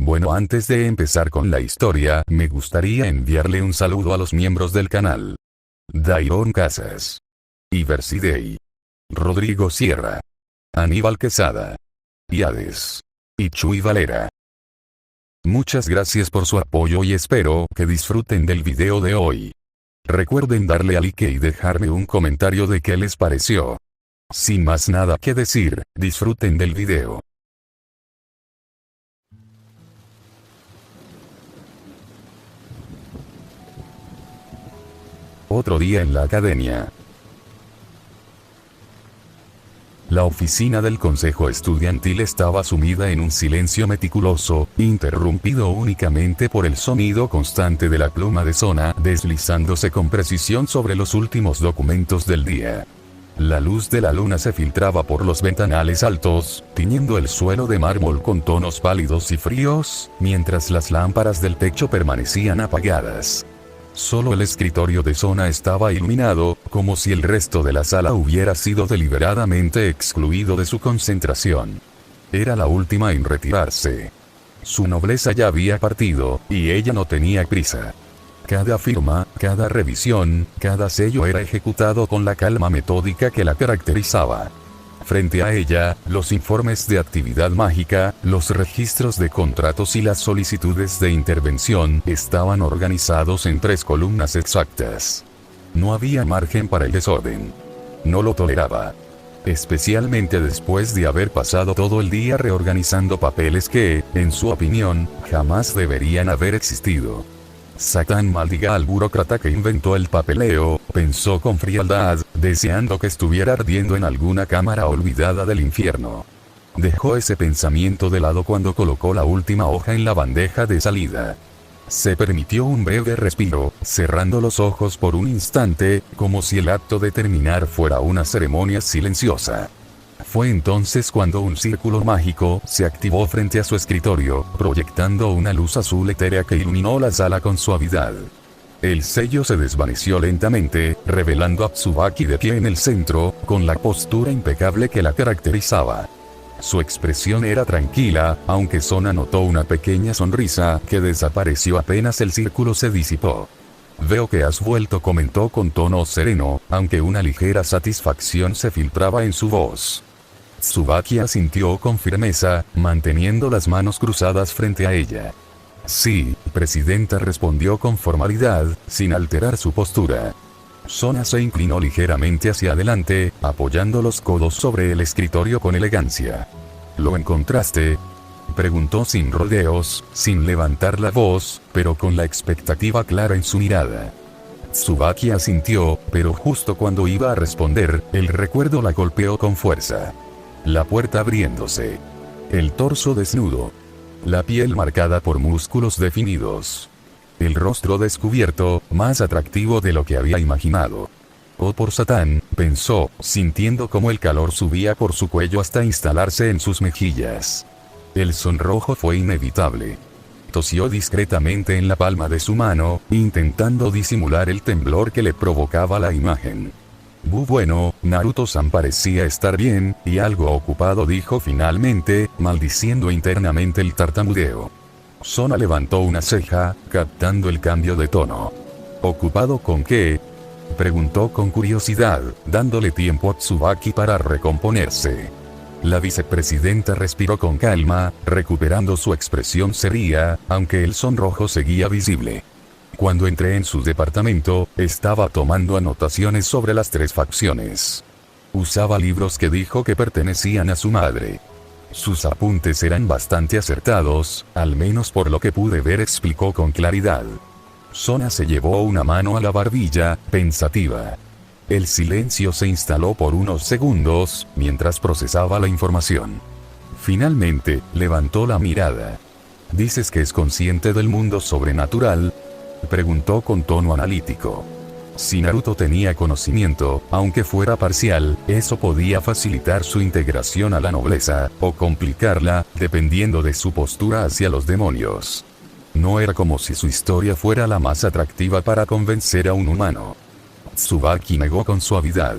Bueno, antes de empezar con la historia, me gustaría enviarle un saludo a los miembros del canal. Dairon Casas, Iversidei, Rodrigo Sierra, Aníbal Quesada, Iades y Chuy Valera. Muchas gracias por su apoyo y espero que disfruten del video de hoy. Recuerden darle a like y dejarme un comentario de qué les pareció. Sin más nada que decir, disfruten del video. Otro día en la academia. La oficina del consejo estudiantil estaba sumida en un silencio meticuloso, interrumpido únicamente por el sonido constante de la pluma de Sona deslizándose con precisión sobre los últimos documentos del día. La luz de la luna se filtraba por los ventanales altos, tiñendo el suelo de mármol con tonos pálidos y fríos, mientras las lámparas del techo permanecían apagadas. Solo el escritorio de Sona estaba iluminado, como si el resto de la sala hubiera sido deliberadamente excluido de su concentración. Era la última en retirarse. Su nobleza ya había partido, y ella no tenía prisa. Cada firma, cada revisión, cada sello era ejecutado con la calma metódica que la caracterizaba. Frente a ella, los informes de actividad mágica, los registros de contratos y las solicitudes de intervención estaban organizados en 3 columnas exactas. No había margen para el desorden. No lo toleraba. Especialmente después de haber pasado todo el día reorganizando papeles que, en su opinión, jamás deberían haber existido. Satán maldiga al burócrata que inventó el papeleo, pensó con frialdad, deseando que estuviera ardiendo en alguna cámara olvidada del infierno. Dejó ese pensamiento de lado cuando colocó la última hoja en la bandeja de salida. Se permitió un breve respiro, cerrando los ojos por un instante, como si el acto de terminar fuera una ceremonia silenciosa. Fue entonces cuando un círculo mágico se activó frente a su escritorio, proyectando una luz azul etérea que iluminó la sala con suavidad. El sello se desvaneció lentamente, revelando a Tsubaki de pie en el centro, con la postura impecable que la caracterizaba. Su expresión era tranquila, aunque Sona notó una pequeña sonrisa que desapareció apenas el círculo se disipó. Veo que has vuelto, comentó con tono sereno, aunque una ligera satisfacción se filtraba en su voz. Tsubaki asintió con firmeza, manteniendo las manos cruzadas frente a ella. Sí, presidenta, respondió con formalidad, sin alterar su postura. Sona se inclinó ligeramente hacia adelante, apoyando los codos sobre el escritorio con elegancia. ¿Lo encontraste?, preguntó sin rodeos, sin levantar la voz, pero con la expectativa clara en su mirada. Tsubaki asintió, pero justo cuando iba a responder, el recuerdo la golpeó con fuerza. La puerta abriéndose. El torso desnudo. La piel marcada por músculos definidos. El rostro descubierto, más atractivo de lo que había imaginado. Oh, por Satán, pensó, sintiendo cómo el calor subía por su cuello hasta instalarse en sus mejillas. El sonrojo fue inevitable. Tosió discretamente en la palma de su mano, intentando disimular el temblor que le provocaba la imagen. Bueno, Naruto-san parecía estar bien, y algo ocupado, dijo finalmente, maldiciendo internamente el tartamudeo. Sona levantó una ceja, captando el cambio de tono. ¿Ocupado con qué?, preguntó con curiosidad, dándole tiempo a Tsubaki para recomponerse. La vicepresidenta respiró con calma, recuperando su expresión seria, aunque el sonrojo seguía visible. Cuando entré en su departamento, estaba tomando anotaciones sobre las 3 facciones. Usaba libros que dijo que pertenecían a su madre. Sus apuntes eran bastante acertados, al menos por lo que pude ver, explicó con claridad. Sona se llevó una mano a la barbilla, pensativa. El silencio se instaló por unos segundos, mientras procesaba la información. Finalmente, levantó la mirada. ¿Dices que es consciente del mundo sobrenatural?, preguntó con tono analítico. Si Naruto tenía conocimiento, aunque fuera parcial, eso podía facilitar su integración a la nobleza, o complicarla, dependiendo de su postura hacia los demonios. No era como si su historia fuera la más atractiva para convencer a un humano. Tsubaki negó con suavidad.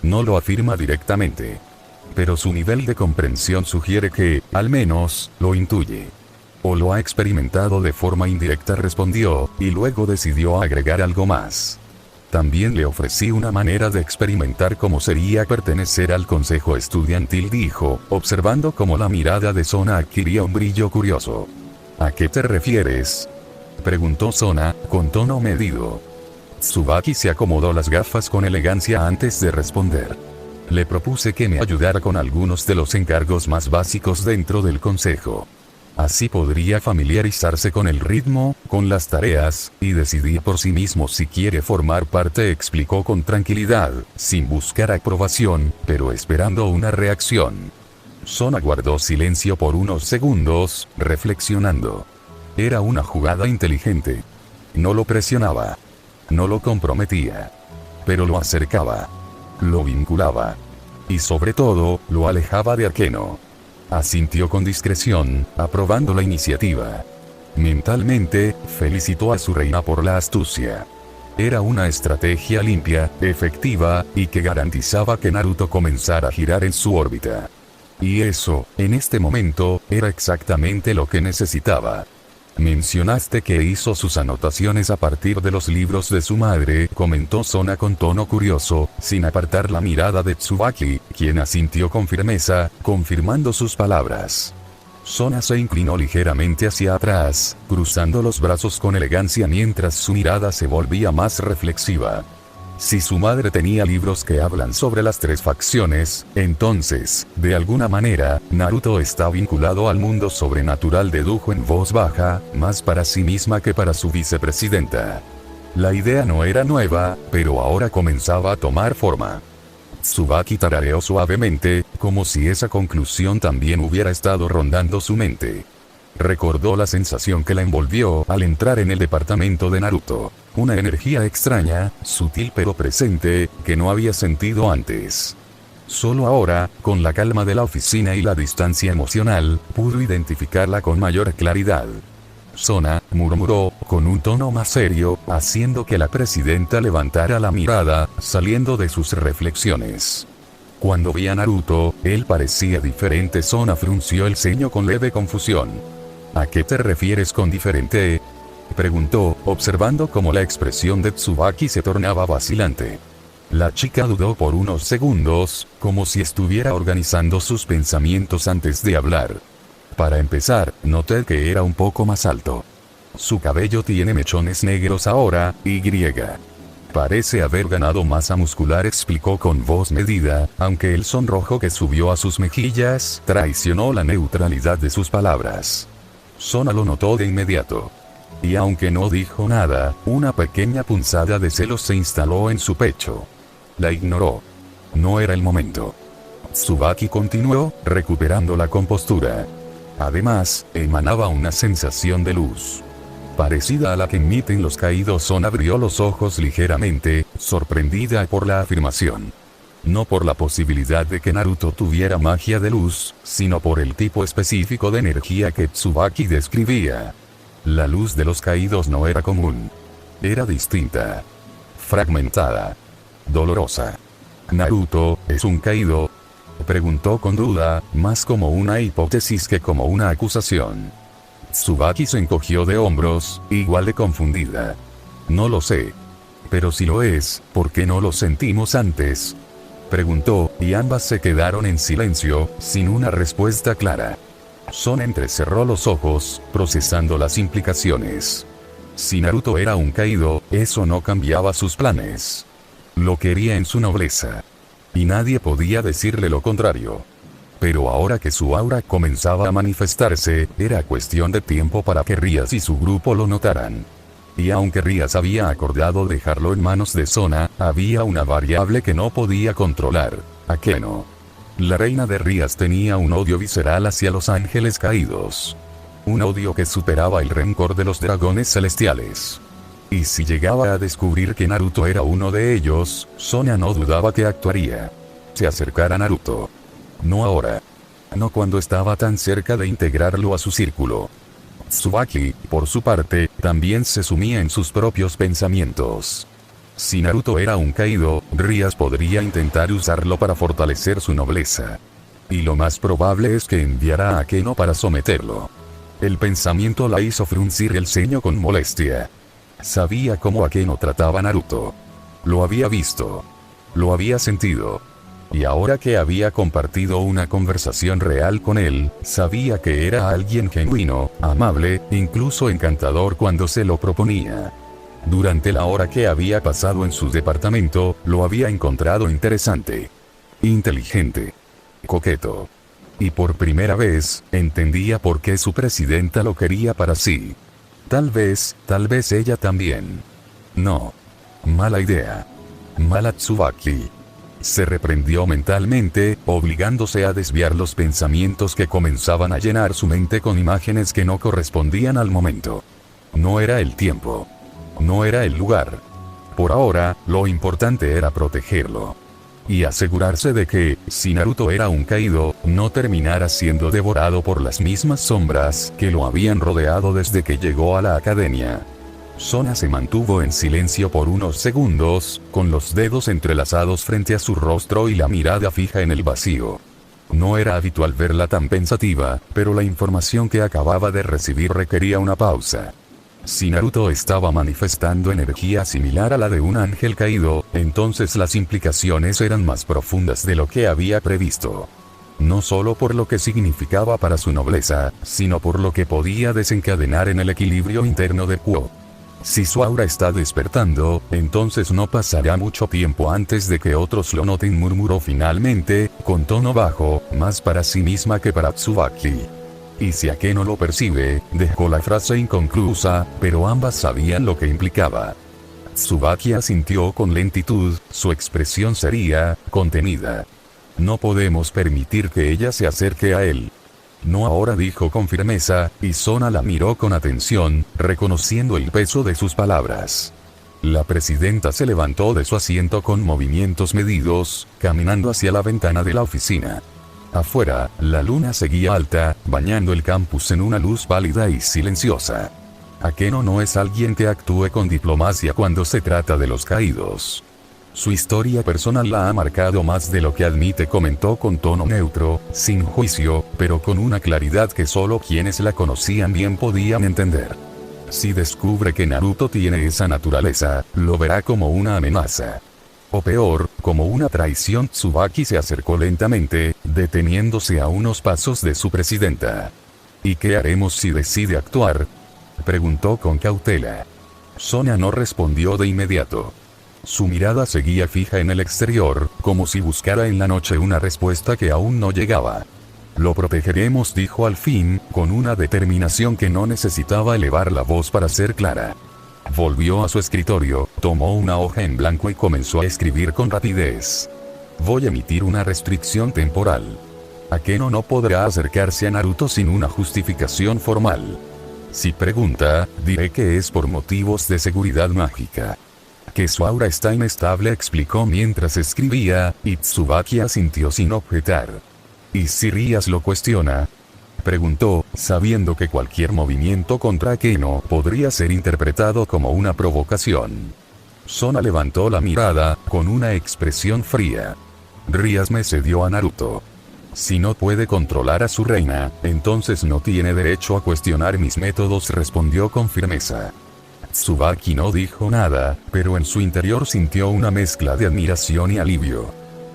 No lo afirma directamente. Pero su nivel de comprensión sugiere que, al menos, lo intuye. ¿O lo ha experimentado de forma indirecta?, respondió, y luego decidió agregar algo más. También le ofrecí una manera de experimentar cómo sería pertenecer al consejo estudiantil, dijo, observando cómo la mirada de Sona adquiría un brillo curioso. ¿A qué te refieres?, preguntó Sona, con tono medido. Tsubaki se acomodó las gafas con elegancia antes de responder. Le propuse que me ayudara con algunos de los encargos más básicos dentro del consejo. Así podría familiarizarse con el ritmo, con las tareas, y decidir por sí mismo si quiere formar parte, explicó con tranquilidad, sin buscar aprobación, pero esperando una reacción. Sona guardó silencio por unos segundos, reflexionando. Era una jugada inteligente. No lo presionaba. No lo comprometía. Pero lo acercaba. Lo vinculaba. Y sobre todo, lo alejaba de Akeno. Asintió con discreción, aprobando la iniciativa. Mentalmente, felicitó a su reina por la astucia. Era una estrategia limpia, efectiva, y que garantizaba que Naruto comenzara a girar en su órbita. Y eso, en este momento, era exactamente lo que necesitaba. Mencionaste que hizo sus anotaciones a partir de los libros de su madre, comentó Sona con tono curioso, sin apartar la mirada de Tsubaki, quien asintió con firmeza, confirmando sus palabras. Sona se inclinó ligeramente hacia atrás, cruzando los brazos con elegancia mientras su mirada se volvía más reflexiva. Si su madre tenía libros que hablan sobre las tres facciones, entonces, de alguna manera, Naruto está vinculado al mundo sobrenatural, dedujo en voz baja, más para sí misma que para su vicepresidenta. La idea no era nueva, pero ahora comenzaba a tomar forma. Tsubaki tarareó suavemente, como si esa conclusión también hubiera estado rondando su mente. Recordó la sensación que la envolvió al entrar en el departamento de Naruto. Una energía extraña, sutil pero presente, que no había sentido antes. Solo ahora, con la calma de la oficina y la distancia emocional, pudo identificarla con mayor claridad. Sona, murmuró, con un tono más serio, haciendo que la presidenta levantara la mirada, saliendo de sus reflexiones. Cuando vi a Naruto, él parecía diferente. Sona frunció el ceño con leve confusión. ¿A qué te refieres con diferente?, preguntó, observando cómo la expresión de Tsubaki se tornaba vacilante. La chica dudó por unos segundos, como si estuviera organizando sus pensamientos antes de hablar. Para empezar, noté que era un poco más alto. Su cabello tiene mechones negros ahora, y parece haber ganado masa muscular, explicó con voz medida, aunque el sonrojo que subió a sus mejillas traicionó la neutralidad de sus palabras. Sona lo notó de inmediato. Y aunque no dijo nada, una pequeña punzada de celos se instaló en su pecho. La ignoró. No era el momento. Tsubaki continuó, recuperando la compostura. Además, emanaba una sensación de luz parecida a la que emiten los caídos. Sona abrió los ojos ligeramente, sorprendida por la afirmación. No por la posibilidad de que Naruto tuviera magia de luz, sino por el tipo específico de energía que Tsubaki describía. La luz de los caídos no era común. Era distinta. Fragmentada. Dolorosa. ¿Naruto es un caído?, preguntó con duda, más como una hipótesis que como una acusación. Tsubaki se encogió de hombros, igual de confundida. No lo sé. Pero si lo es, ¿por qué no lo sentimos antes?, preguntó, y ambas se quedaron en silencio, sin una respuesta clara. Sona entrecerró los ojos, procesando las implicaciones. Si Naruto era un caído, eso no cambiaba sus planes. Lo quería en su nobleza. Y nadie podía decirle lo contrario. Pero ahora que su aura comenzaba a manifestarse, era cuestión de tiempo para que Rias y su grupo lo notaran. Y aunque Rias había acordado dejarlo en manos de Sona, había una variable que no podía controlar: Akeno. La reina de Rias tenía un odio visceral hacia los ángeles caídos. Un odio que superaba el rencor de los dragones celestiales. Y si llegaba a descubrir que Naruto era uno de ellos, Sona no dudaba que actuaría. Se acercara a Naruto. No ahora. No cuando estaba tan cerca de integrarlo a su círculo. Tsubaki, por su parte, también se sumía en sus propios pensamientos. Si Naruto era un caído, Rias podría intentar usarlo para fortalecer su nobleza. Y lo más probable es que enviara a Akeno para someterlo. El pensamiento la hizo fruncir el ceño con molestia. Sabía cómo Akeno trataba a Naruto. Lo había visto. Lo había sentido. Y ahora que había compartido una conversación real con él, sabía que era alguien genuino, amable, incluso encantador cuando se lo proponía. Durante la hora que había pasado en su departamento, lo había encontrado interesante, inteligente, coqueto. Y por primera vez, entendía por qué su presidenta lo quería para sí. Tal vez ella también. No. Mala idea. Mala Tsubaki. Se reprendió mentalmente, obligándose a desviar los pensamientos que comenzaban a llenar su mente con imágenes que no correspondían al momento. No era el tiempo. No era el lugar. Por ahora, lo importante era protegerlo. Y asegurarse de que, si Naruto era un caído, no terminara siendo devorado por las mismas sombras que lo habían rodeado desde que llegó a la academia. Sona se mantuvo en silencio por unos segundos, con los dedos entrelazados frente a su rostro y la mirada fija en el vacío. No era habitual verla tan pensativa, pero la información que acababa de recibir requería una pausa. Si Naruto estaba manifestando energía similar a la de un ángel caído, entonces las implicaciones eran más profundas de lo que había previsto. No solo por lo que significaba para su nobleza, sino por lo que podía desencadenar en el equilibrio interno de Quo. Si su aura está despertando, entonces no pasará mucho tiempo antes de que otros lo noten, murmuró finalmente, con tono bajo, más para sí misma que para Tsubaki. Y si Akeno lo percibe, dejó la frase inconclusa, pero ambas sabían lo que implicaba. Tsubaki asintió con lentitud, su expresión sería, contenida. No podemos permitir que ella se acerque a él. No ahora, dijo con firmeza, y Sona la miró con atención, reconociendo el peso de sus palabras. La presidenta se levantó de su asiento con movimientos medidos, caminando hacia la ventana de la oficina. Afuera, la luna seguía alta, bañando el campus en una luz pálida y silenciosa. Akeno no es alguien que actúe con diplomacia cuando se trata de los caídos. Su historia personal la ha marcado más de lo que admite, comentó con tono neutro, sin juicio, pero con una claridad que solo quienes la conocían bien podían entender. Si descubre que Naruto tiene esa naturaleza, lo verá como una amenaza. O peor, como una traición. Tsubaki se acercó lentamente, deteniéndose a unos pasos de su presidenta. ¿Y qué haremos si decide actuar?, preguntó con cautela. Sona no respondió de inmediato. Su mirada seguía fija en el exterior, como si buscara en la noche una respuesta que aún no llegaba. Lo protegeremos, dijo al fin, con una determinación que no necesitaba elevar la voz para ser clara. Volvió a su escritorio, tomó una hoja en blanco y comenzó a escribir con rapidez. Voy a emitir una restricción temporal. Akeno no podrá acercarse a Naruto sin una justificación formal. Si pregunta, diré que es por motivos de seguridad mágica. Que su aura está inestable, explicó mientras escribía, y Tsubaki asintió sin objetar. ¿Y si Rías lo cuestiona?, preguntó, sabiendo que cualquier movimiento contra Akeno podría ser interpretado como una provocación. Sona levantó la mirada, con una expresión fría. Rías me cedió a Naruto. Si no puede controlar a su reina, entonces no tiene derecho a cuestionar mis métodos, respondió con firmeza. Tsubaki no dijo nada, pero en su interior sintió una mezcla de admiración y alivio.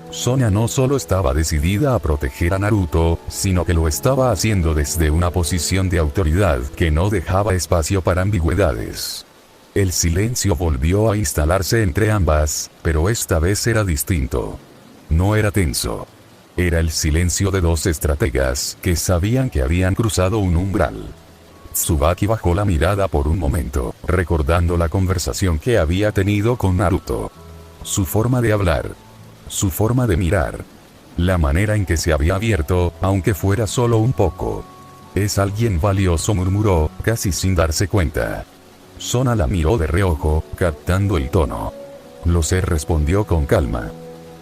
Sona no solo estaba decidida a proteger a Naruto, sino que lo estaba haciendo desde una posición de autoridad que no dejaba espacio para ambigüedades. El silencio volvió a instalarse entre ambas, pero esta vez era distinto. No era tenso. Era el silencio de dos estrategas que sabían que habían cruzado un umbral. Tsubaki bajó la mirada por un momento, recordando la conversación que había tenido con Naruto. Su forma de hablar. Su forma de mirar. La manera en que se había abierto, aunque fuera solo un poco. Es alguien valioso, murmuró, casi sin darse cuenta. Sona la miró de reojo, captando el tono. Lo sé, respondió con calma.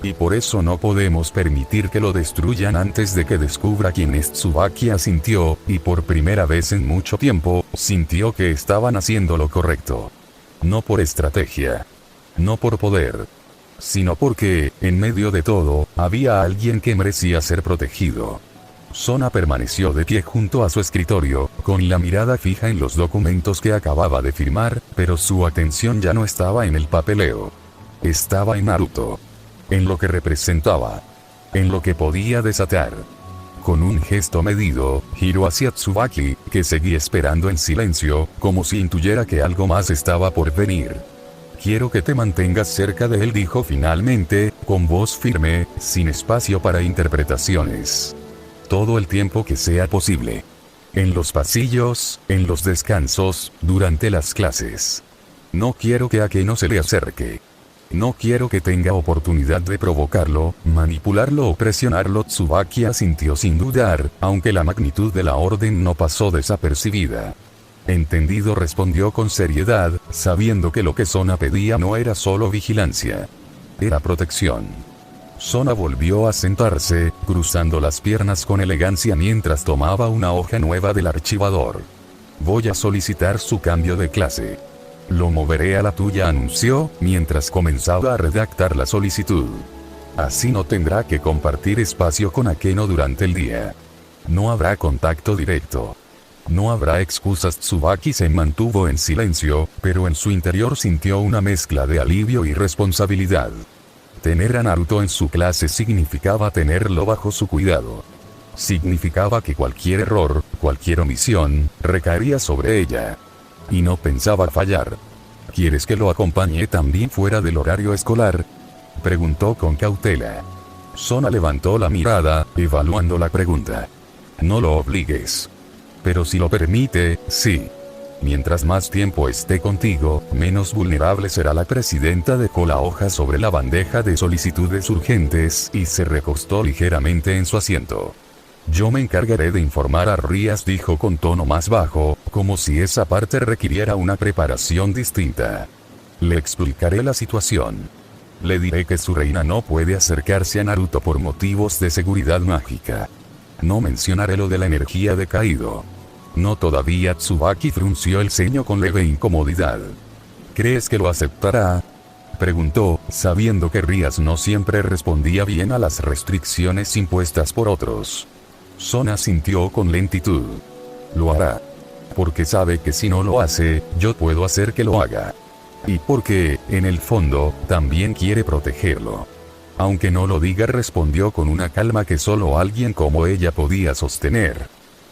Y por eso no podemos permitir que lo destruyan antes de que descubra quién es. Tsubaki asintió, y por primera vez en mucho tiempo, sintió que estaban haciendo lo correcto. No por estrategia. No por poder. Sino porque, en medio de todo, había alguien que merecía ser protegido. Sona permaneció de pie junto a su escritorio, con la mirada fija en los documentos que acababa de firmar, pero su atención ya no estaba en el papeleo. Estaba en Naruto. En lo que representaba. En lo que podía desatar. Con un gesto medido, giró hacia Tsubaki, que seguía esperando en silencio, como si intuyera que algo más estaba por venir. Quiero que te mantengas cerca de él, dijo finalmente, con voz firme, sin espacio para interpretaciones. Todo el tiempo que sea posible. En los pasillos, en los descansos, durante las clases. No quiero que Akeno se le acerque. No quiero que tenga oportunidad de provocarlo, manipularlo o presionarlo. Tsubaki asintió sin dudar, aunque la magnitud de la orden no pasó desapercibida. Entendido, respondió con seriedad, sabiendo que lo que Sona pedía no era solo vigilancia. Era protección. Sona volvió a sentarse, cruzando las piernas con elegancia mientras tomaba una hoja nueva del archivador. Voy a solicitar su cambio de clase. Lo moveré a la tuya, anunció, mientras comenzaba a redactar la solicitud. Así no tendrá que compartir espacio con Akeno durante el día. No habrá contacto directo. No habrá excusas. Tsubaki se mantuvo en silencio, pero en su interior sintió una mezcla de alivio y responsabilidad. Tener a Naruto en su clase significaba tenerlo bajo su cuidado. Significaba que cualquier error, cualquier omisión, recaería sobre ella. Y no pensaba fallar. ¿Quieres que lo acompañe también fuera del horario escolar?, preguntó con cautela. Sona levantó la mirada, evaluando la pregunta. No lo obligues. Pero si lo permite, sí. Mientras más tiempo esté contigo, menos vulnerable será. La presidenta dejó la hoja sobre la bandeja de solicitudes urgentes y se recostó ligeramente en su asiento. Yo me encargaré de informar a Rías, dijo con tono más bajo, como si esa parte requiriera una preparación distinta. Le explicaré la situación. Le diré que su reina no puede acercarse a Naruto por motivos de seguridad mágica. No mencionaré lo de la energía de Kaido. No todavía. Tsubaki frunció el ceño con leve incomodidad. ¿Crees que lo aceptará?, preguntó, sabiendo que Rías no siempre respondía bien a las restricciones impuestas por otros. Sona sintió con lentitud. Lo hará. Porque sabe que si no lo hace, yo puedo hacer que lo haga. Y porque, en el fondo, también quiere protegerlo. Aunque no lo diga, respondió con una calma que solo alguien como ella podía sostener.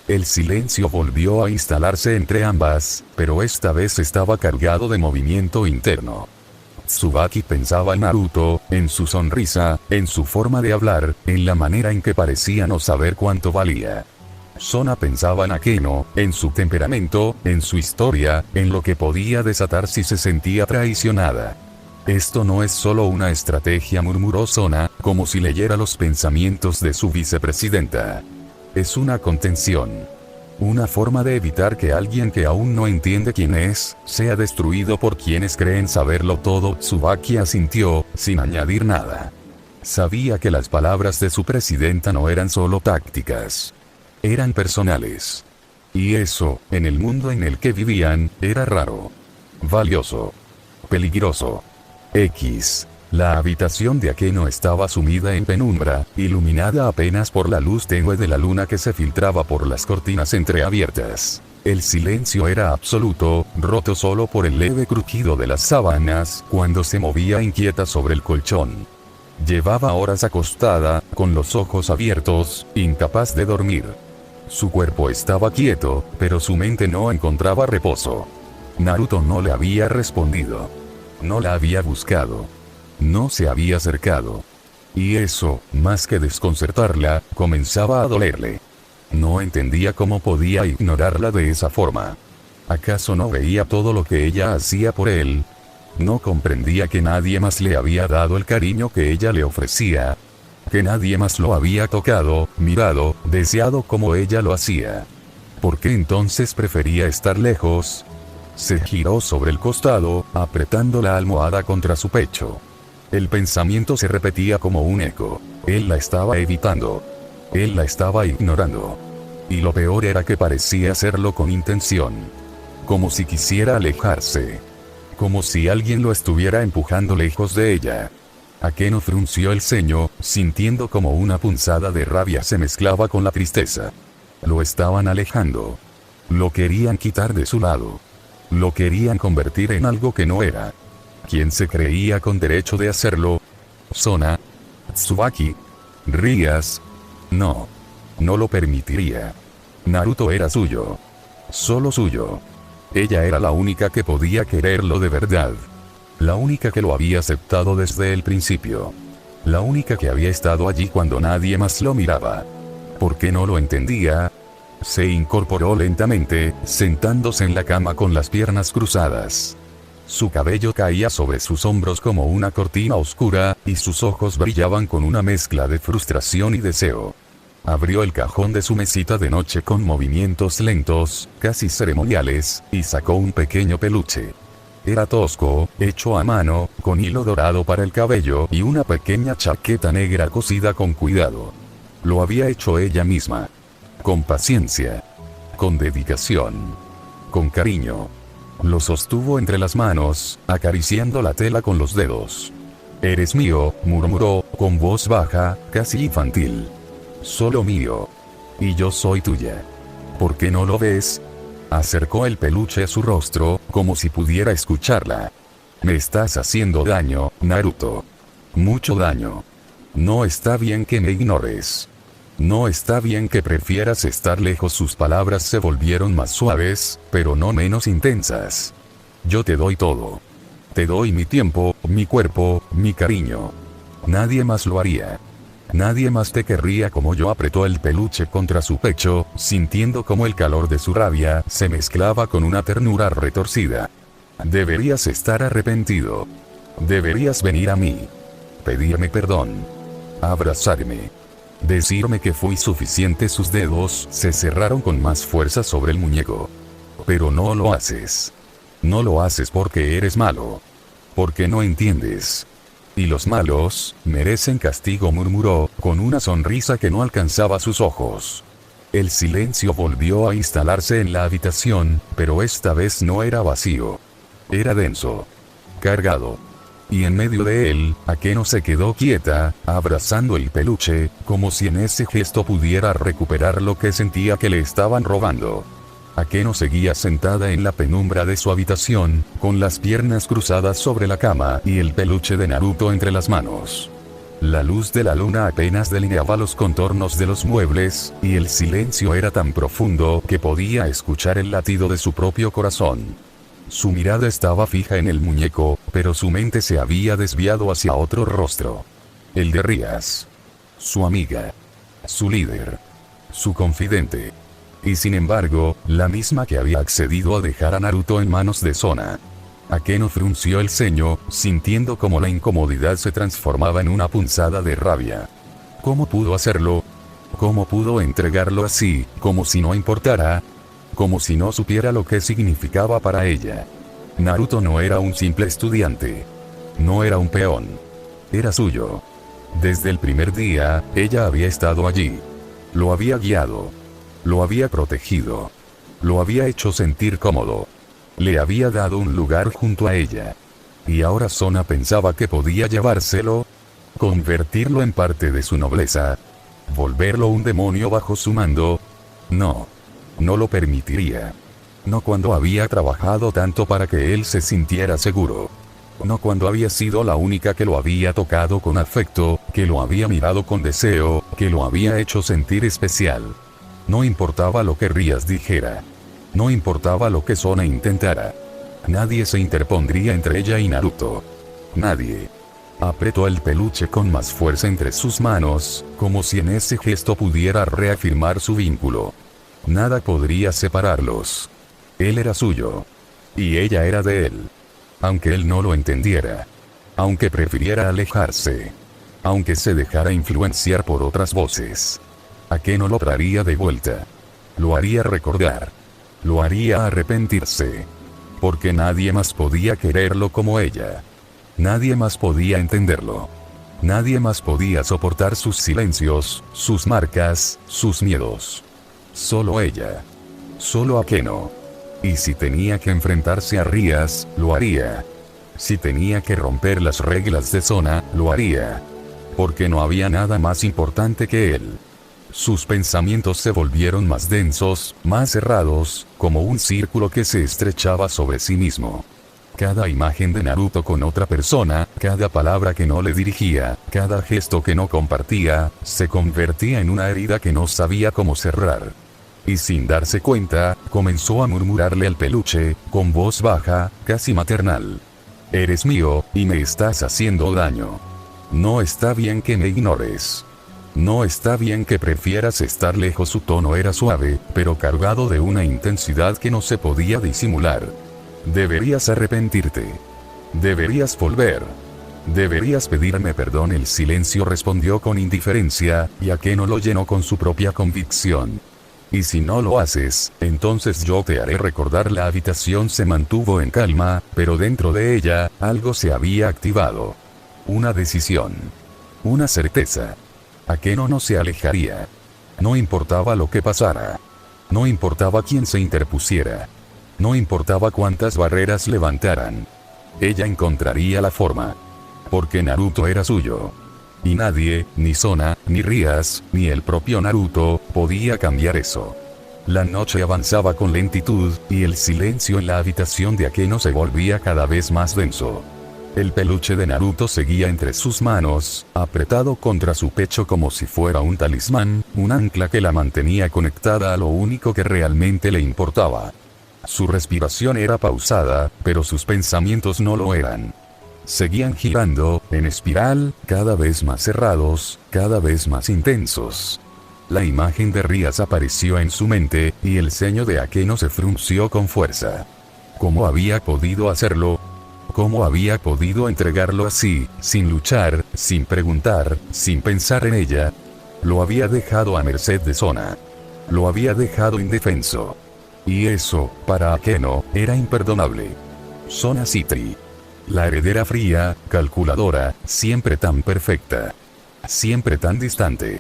El silencio volvió a instalarse entre ambas, pero esta vez estaba cargado de movimiento interno. Tsubaki pensaba en Naruto, en su sonrisa, en su forma de hablar, en la manera en que parecía no saber cuánto valía. Sona pensaba en Akeno, en su temperamento, en su historia, en lo que podía desatar si se sentía traicionada. Esto no es solo una estrategia, murmuró Sona, como si leyera los pensamientos de su vicepresidenta. Es una contención. Una forma de evitar que alguien que aún no entiende quién es, sea destruido por quienes creen saberlo todo. Tsubaki asintió, sin añadir nada. Sabía que las palabras de su presidenta no eran solo tácticas. Eran personales. Y eso, en el mundo en el que vivían, era raro. Valioso. Peligroso. La habitación de Akeno estaba sumida en penumbra, iluminada apenas por la luz tenue de la luna que se filtraba por las cortinas entreabiertas. El silencio era absoluto, roto solo por el leve crujido de las sábanas, cuando se movía inquieta sobre el colchón. Llevaba horas acostada, con los ojos abiertos, incapaz de dormir. Su cuerpo estaba quieto, pero su mente no encontraba reposo. Naruto no le había respondido. No la había buscado. No se había acercado. Y eso, más que desconcertarla, comenzaba a dolerle. No entendía cómo podía ignorarla de esa forma. ¿Acaso no veía todo lo que ella hacía por él? No comprendía que nadie más le había dado el cariño que ella le ofrecía. Que nadie más lo había tocado, mirado, deseado como ella lo hacía. ¿Por qué entonces prefería estar lejos? Se giró sobre el costado, apretando la almohada contra su pecho. El pensamiento se repetía como un eco. Él la estaba evitando. Él la estaba ignorando. Y lo peor era que parecía hacerlo con intención. Como si quisiera alejarse. Como si alguien lo estuviera empujando lejos de ella. Akeno frunció el ceño, sintiendo como una punzada de rabia se mezclaba con la tristeza. Lo estaban alejando. Lo querían quitar de su lado. Lo querían convertir en algo que no era. ¿Quién se creía con derecho de hacerlo? Sona. Tsubaki. Rías. No. No lo permitiría. Naruto era suyo. Solo suyo. Ella era la única que podía quererlo de verdad. La única que lo había aceptado desde el principio. La única que había estado allí cuando nadie más lo miraba. ¿Por qué no lo entendía? Se incorporó lentamente, sentándose en la cama con las piernas cruzadas. Su cabello caía sobre sus hombros como una cortina oscura, y sus ojos brillaban con una mezcla de frustración y deseo. Abrió el cajón de su mesita de noche con movimientos lentos, casi ceremoniales, y sacó un pequeño peluche. Era tosco, hecho a mano, con hilo dorado para el cabello y una pequeña chaqueta negra cosida con cuidado. Lo había hecho ella misma. Con paciencia. Con dedicación. Con cariño. Lo sostuvo entre las manos, acariciando la tela con los dedos. «Eres mío», murmuró, con voz baja, casi infantil. «Solo mío. Y yo soy tuya. ¿Por qué no lo ves?». Acercó el peluche a su rostro, como si pudiera escucharla. «Me estás haciendo daño, Naruto. Mucho daño. No está bien que me ignores. No está bien que prefieras estar lejos». Sus palabras se volvieron más suaves, pero no menos intensas. «Yo te doy todo. Te doy mi tiempo, mi cuerpo, mi cariño. Nadie más lo haría. Nadie más te querría como yo». Apretó el peluche contra su pecho, sintiendo como el calor de su rabia se mezclaba con una ternura retorcida. «Deberías estar arrepentido. Deberías venir a mí. Pedirme perdón. Abrazarme. Decirme que fui suficiente». Sus dedos se cerraron con más fuerza sobre el muñeco. «Pero no lo haces. No lo haces porque eres malo. Porque no entiendes. Y los malos merecen castigo», murmuró, con una sonrisa que no alcanzaba sus ojos. El silencio volvió a instalarse en la habitación, pero esta vez no era vacío. Era denso. Cargado. Y en medio de él, Akeno se quedó quieta, abrazando el peluche, como si en ese gesto pudiera recuperar lo que sentía que le estaban robando. Akeno seguía sentada en la penumbra de su habitación, con las piernas cruzadas sobre la cama y el peluche de Naruto entre las manos. La luz de la luna apenas delineaba los contornos de los muebles, y el silencio era tan profundo que podía escuchar el latido de su propio corazón. Su mirada estaba fija en el muñeco, pero su mente se había desviado hacia otro rostro. El de Rías. Su amiga. Su líder. Su confidente. Y sin embargo, la misma que había accedido a dejar a Naruto en manos de Sona. Akeno frunció el ceño, sintiendo como la incomodidad se transformaba en una punzada de rabia. ¿Cómo pudo hacerlo? ¿Cómo pudo entregarlo así, como si no importara? Como si no supiera lo que significaba para ella. Naruto no era un simple estudiante. No era un peón. Era suyo. Desde el primer día, ella había estado allí. Lo había guiado. Lo había protegido. Lo había hecho sentir cómodo. Le había dado un lugar junto a ella. Y ahora Sona pensaba que podía llevárselo. Convertirlo en parte de su nobleza. Volverlo un demonio bajo su mando. No. No lo permitiría. No cuando había trabajado tanto para que él se sintiera seguro. No cuando había sido la única que lo había tocado con afecto, que lo había mirado con deseo, que lo había hecho sentir especial. No importaba lo que Rías dijera. No importaba lo que Sona intentara. Nadie se interpondría entre ella y Naruto. Nadie. Apretó el peluche con más fuerza entre sus manos, como si en ese gesto pudiera reafirmar su vínculo. Nada podría separarlos. Él era suyo. Y ella era de él. Aunque él no lo entendiera. Aunque prefiriera alejarse. Aunque se dejara influenciar por otras voces. Akeno lo traería de vuelta. Lo haría recordar. Lo haría arrepentirse. Porque nadie más podía quererlo como ella. Nadie más podía entenderlo. Nadie más podía soportar sus silencios, sus marcas, sus miedos. Solo ella. Solo Akeno. Y si tenía que enfrentarse a Rías, lo haría. Si tenía que romper las reglas de Sona, lo haría. Porque no había nada más importante que él. Sus pensamientos se volvieron más densos, más cerrados, como un círculo que se estrechaba sobre sí mismo. Cada imagen de Naruto con otra persona, cada palabra que no le dirigía, cada gesto que no compartía, se convertía en una herida que no sabía cómo cerrar. Y sin darse cuenta, comenzó a murmurarle al peluche, con voz baja, casi maternal. Eres mío, y me estás haciendo daño. No está bien que me ignores. No está bien que prefieras estar lejos. Su tono era suave, pero cargado de una intensidad que no se podía disimular. Deberías arrepentirte. Deberías volver. Deberías pedirme perdón. El silencio respondió con indiferencia, y Akeno lo llenó con su propia convicción. Y si no lo haces, entonces yo te haré recordar. La habitación se mantuvo en calma, pero dentro de ella, algo se había activado. Una decisión. Una certeza. Akeno no se alejaría. No importaba lo que pasara. No importaba quién se interpusiera. No importaba cuántas barreras levantaran. Ella encontraría la forma. Porque Naruto era suyo. Y nadie, ni Sona, ni Rias, ni el propio Naruto, podía cambiar eso. La noche avanzaba con lentitud, y el silencio en la habitación de Akeno se volvía cada vez más denso. El peluche de Naruto seguía entre sus manos, apretado contra su pecho como si fuera un talismán, un ancla que la mantenía conectada a lo único que realmente le importaba. Su respiración era pausada, pero sus pensamientos no lo eran. Seguían girando, en espiral, cada vez más cerrados, cada vez más intensos. La imagen de Rias apareció en su mente, y el ceño de Akeno se frunció con fuerza. ¿Cómo había podido hacerlo? ¿Cómo había podido entregarlo así, sin luchar, sin preguntar, sin pensar en ella? Lo había dejado a merced de Sona. Lo había dejado indefenso. Y eso, para Akeno, era imperdonable. Sona Citri. La heredera fría, calculadora, siempre tan perfecta. Siempre tan distante.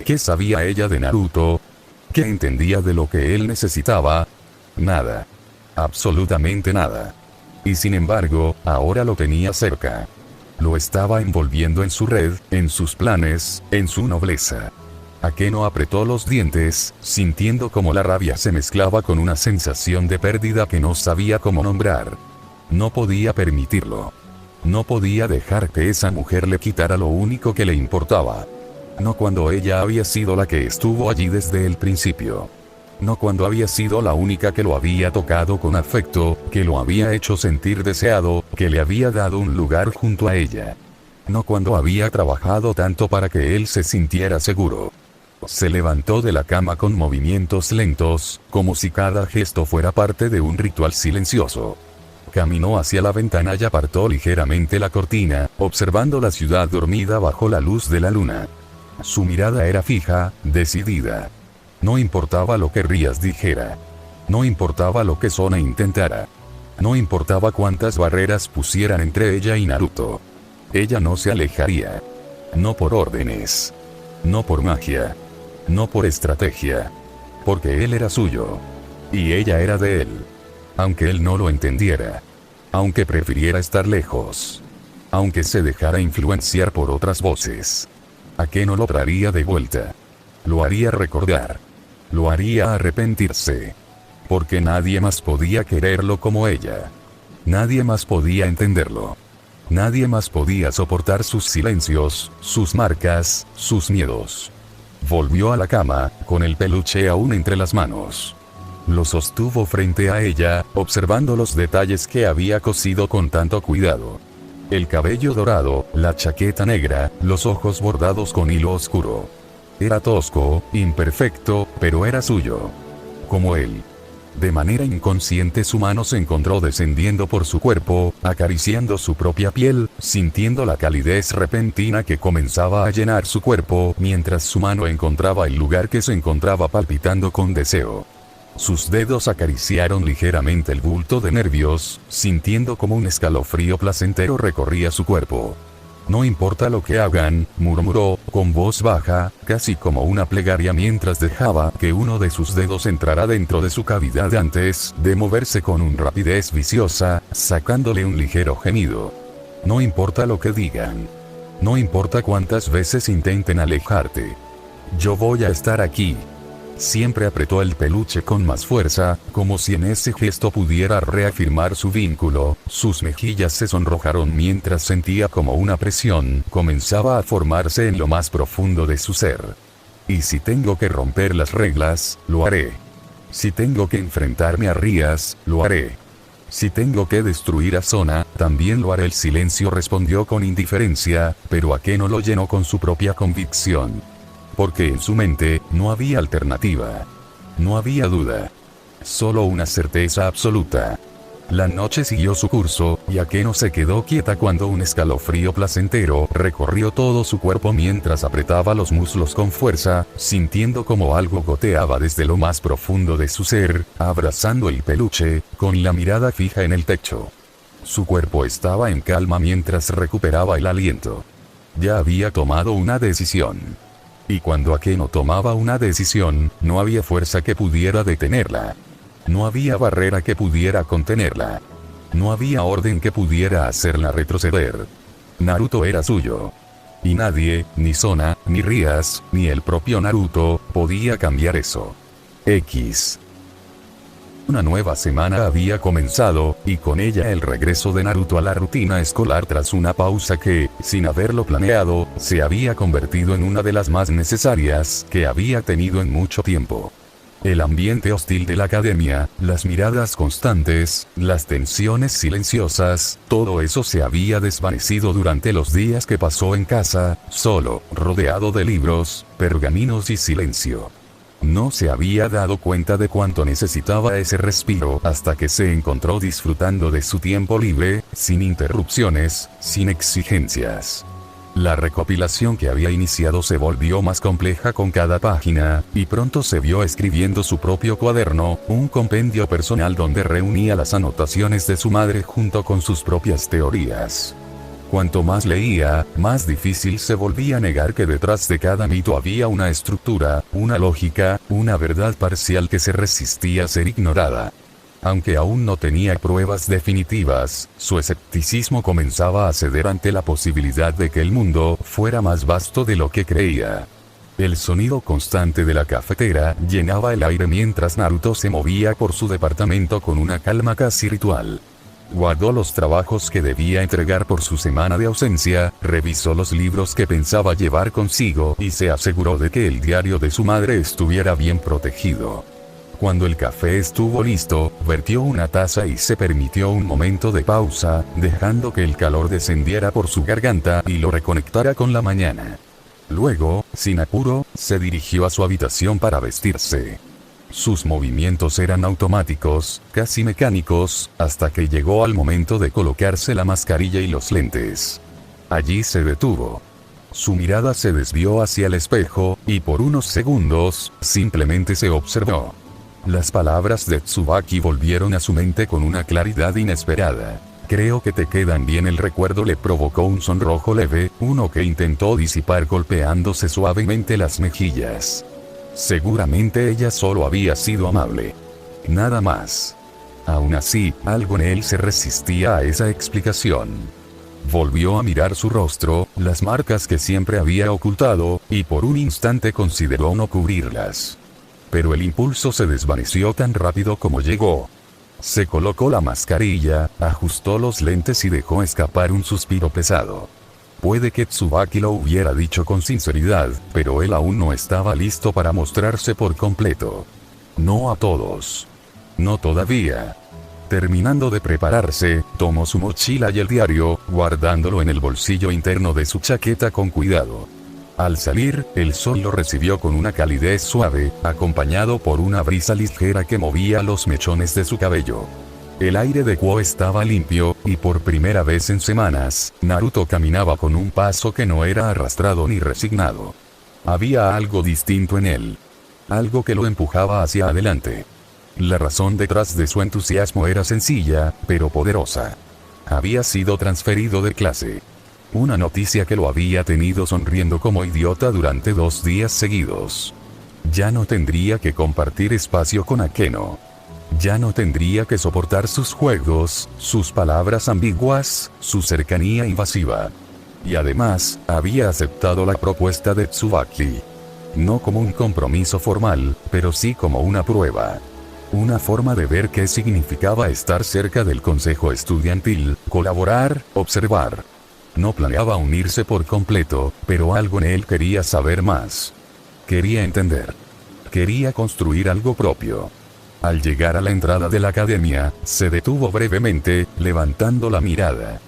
¿Qué sabía ella de Naruto? ¿Qué entendía de lo que él necesitaba? Nada. Absolutamente nada. Y sin embargo, ahora lo tenía cerca. Lo estaba envolviendo en su red, en sus planes, en su nobleza. Akeno apretó los dientes, sintiendo como la rabia se mezclaba con una sensación de pérdida que no sabía cómo nombrar. No podía permitirlo. No podía dejar que esa mujer le quitara lo único que le importaba. No cuando ella había sido la que estuvo allí desde el principio. No cuando había sido la única que lo había tocado con afecto, que lo había hecho sentir deseado, que le había dado un lugar junto a ella. No cuando había trabajado tanto para que él se sintiera seguro. Se levantó de la cama con movimientos lentos, como si cada gesto fuera parte de un ritual silencioso. Caminó hacia la ventana y apartó ligeramente la cortina, observando la ciudad dormida bajo la luz de la luna. Su mirada era fija, decidida. No importaba lo que Rias dijera. No importaba lo que Sona intentara. No importaba cuántas barreras pusieran entre ella y Naruto. Ella no se alejaría. No por órdenes. No por magia. No por estrategia. Porque él era suyo. Y ella era de él. Aunque él no lo entendiera. Aunque prefiriera estar lejos. Aunque se dejara influenciar por otras voces. Akeno lo traería de vuelta. Lo haría recordar. Lo haría arrepentirse. Porque nadie más podía quererlo como ella. Nadie más podía entenderlo. Nadie más podía soportar sus silencios, sus marcas, sus miedos. Volvió a la cama, con el peluche aún entre las manos. Lo sostuvo frente a ella, observando los detalles que había cosido con tanto cuidado. El cabello dorado, la chaqueta negra, los ojos bordados con hilo oscuro. Era tosco, imperfecto, pero era suyo. Como él. De manera inconsciente su mano se encontró descendiendo por su cuerpo, acariciando su propia piel, sintiendo la calidez repentina que comenzaba a llenar su cuerpo, mientras su mano encontraba el lugar que se encontraba palpitando con deseo. Sus dedos acariciaron ligeramente el bulto de nervios, sintiendo como un escalofrío placentero recorría su cuerpo. No importa lo que hagan, murmuró, con voz baja, casi como una plegaria mientras dejaba que uno de sus dedos entrara dentro de su cavidad antes de moverse con una rapidez viciosa, sacándole un ligero gemido. No importa lo que digan. No importa cuántas veces intenten alejarte. Yo voy a estar aquí. Siempre apretó el peluche con más fuerza, como si en ese gesto pudiera reafirmar su vínculo. Sus mejillas se sonrojaron mientras sentía como una presión comenzaba a formarse en lo más profundo de su ser. Y si tengo que romper las reglas, lo haré. Si tengo que enfrentarme a Rías, lo haré. Si tengo que destruir a Sona, también lo haré. El silencio respondió con indiferencia, pero Akeno lo llenó con su propia convicción. Porque en su mente, no había alternativa. No había duda. Solo una certeza absoluta. La noche siguió su curso, y Akeno se quedó quieta cuando un escalofrío placentero recorrió todo su cuerpo mientras apretaba los muslos con fuerza, sintiendo como algo goteaba desde lo más profundo de su ser, abrazando el peluche, con la mirada fija en el techo. Su cuerpo estaba en calma mientras recuperaba el aliento. Ya había tomado una decisión. Y cuando Akeno tomaba una decisión, no había fuerza que pudiera detenerla. No había barrera que pudiera contenerla. No había orden que pudiera hacerla retroceder. Naruto era suyo. Y nadie, ni Sona, ni Rías, ni el propio Naruto, podía cambiar eso. Una nueva semana había comenzado, y con ella el regreso de Naruto a la rutina escolar tras una pausa que, sin haberlo planeado, se había convertido en una de las más necesarias que había tenido en mucho tiempo. El ambiente hostil de la academia, las miradas constantes, las tensiones silenciosas, todo eso se había desvanecido durante los días que pasó en casa, solo, rodeado de libros, pergaminos y silencio. No se había dado cuenta de cuánto necesitaba ese respiro hasta que se encontró disfrutando de su tiempo libre, sin interrupciones, sin exigencias. La recopilación que había iniciado se volvió más compleja con cada página, y pronto se vio escribiendo su propio cuaderno, un compendio personal donde reunía las anotaciones de su madre junto con sus propias teorías. Cuanto más leía, más difícil se volvía a negar que detrás de cada mito había una estructura, una lógica, una verdad parcial que se resistía a ser ignorada. Aunque aún no tenía pruebas definitivas, su escepticismo comenzaba a ceder ante la posibilidad de que el mundo fuera más vasto de lo que creía. El sonido constante de la cafetera llenaba el aire mientras Naruto se movía por su departamento con una calma casi ritual. Guardó los trabajos que debía entregar por su semana de ausencia, revisó los libros que pensaba llevar consigo y se aseguró de que el diario de su madre estuviera bien protegido. Cuando el café estuvo listo, vertió una taza y se permitió un momento de pausa, dejando que el calor descendiera por su garganta y lo reconectara con la mañana. Luego, sin apuro, se dirigió a su habitación para vestirse. Sus movimientos eran automáticos, casi mecánicos, hasta que llegó al momento de colocarse la mascarilla y los lentes. Allí se detuvo. Su mirada se desvió hacia el espejo, y por unos segundos, simplemente se observó. Las palabras de Tsubaki volvieron a su mente con una claridad inesperada. Creo que te quedan bien. El recuerdo le provocó un sonrojo leve, uno que intentó disipar golpeándose suavemente las mejillas. Seguramente ella solo había sido amable. Nada más. Aún así, algo en él se resistía a esa explicación. Volvió a mirar su rostro, las marcas que siempre había ocultado, y por un instante consideró no cubrirlas. Pero el impulso se desvaneció tan rápido como llegó. Se colocó la mascarilla, ajustó los lentes y dejó escapar un suspiro pesado. Puede que Tsubaki lo hubiera dicho con sinceridad, pero él aún no estaba listo para mostrarse por completo. No a todos. No todavía. Terminando de prepararse, tomó su mochila y el diario, guardándolo en el bolsillo interno de su chaqueta con cuidado. Al salir, el sol lo recibió con una calidez suave, acompañado por una brisa ligera que movía los mechones de su cabello. El aire de Kuo estaba limpio, y por primera vez en semanas, Naruto caminaba con un paso que no era arrastrado ni resignado. Había algo distinto en él. Algo que lo empujaba hacia adelante. La razón detrás de su entusiasmo era sencilla, pero poderosa. Había sido transferido de clase. Una noticia que lo había tenido sonriendo como idiota durante 2 días seguidos. Ya no tendría que compartir espacio con Akeno. Ya no tendría que soportar sus juegos, sus palabras ambiguas, su cercanía invasiva. Y además, había aceptado la propuesta de Tsubaki. No como un compromiso formal, pero sí como una prueba. Una forma de ver qué significaba estar cerca del consejo estudiantil, colaborar, observar. No planeaba unirse por completo, pero algo en él quería saber más. Quería entender. Quería construir algo propio. Al llegar a la entrada de la academia, se detuvo brevemente, levantando la mirada.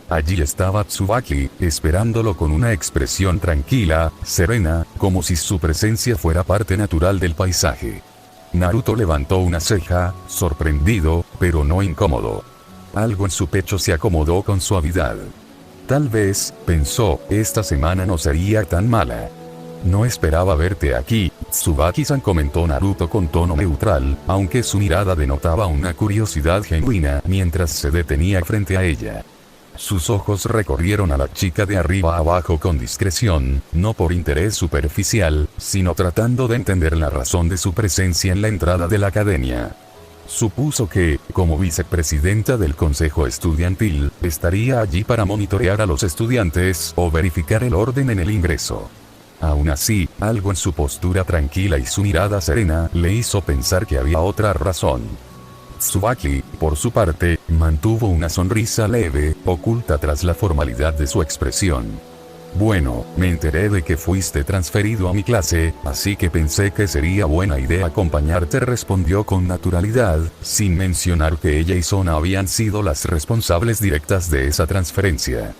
Allí estaba Tsubaki, esperándolo con una expresión tranquila, serena, como si su presencia fuera parte natural del paisaje. Naruto levantó una ceja, sorprendido, pero no incómodo. Algo en su pecho se acomodó con suavidad. Tal vez, pensó, esta semana no sería tan mala. No esperaba verte aquí, Tsubaki-san, comentó Naruto con tono neutral, aunque su mirada denotaba una curiosidad genuina mientras se detenía frente a ella. Sus ojos recorrieron a la chica de arriba a abajo con discreción, no por interés superficial, sino tratando de entender la razón de su presencia en la entrada de la academia. Supuso que, como vicepresidenta del consejo estudiantil, estaría allí para monitorear a los estudiantes o verificar el orden en el ingreso. Aún así, algo en su postura tranquila y su mirada serena le hizo pensar que había otra razón. Tsubaki, por su parte, mantuvo una sonrisa leve, oculta tras la formalidad de su expresión. Bueno, me enteré de que fuiste transferido a mi clase, así que pensé que sería buena idea acompañarte, respondió con naturalidad, sin mencionar que ella y Sona habían sido las responsables directas de esa transferencia.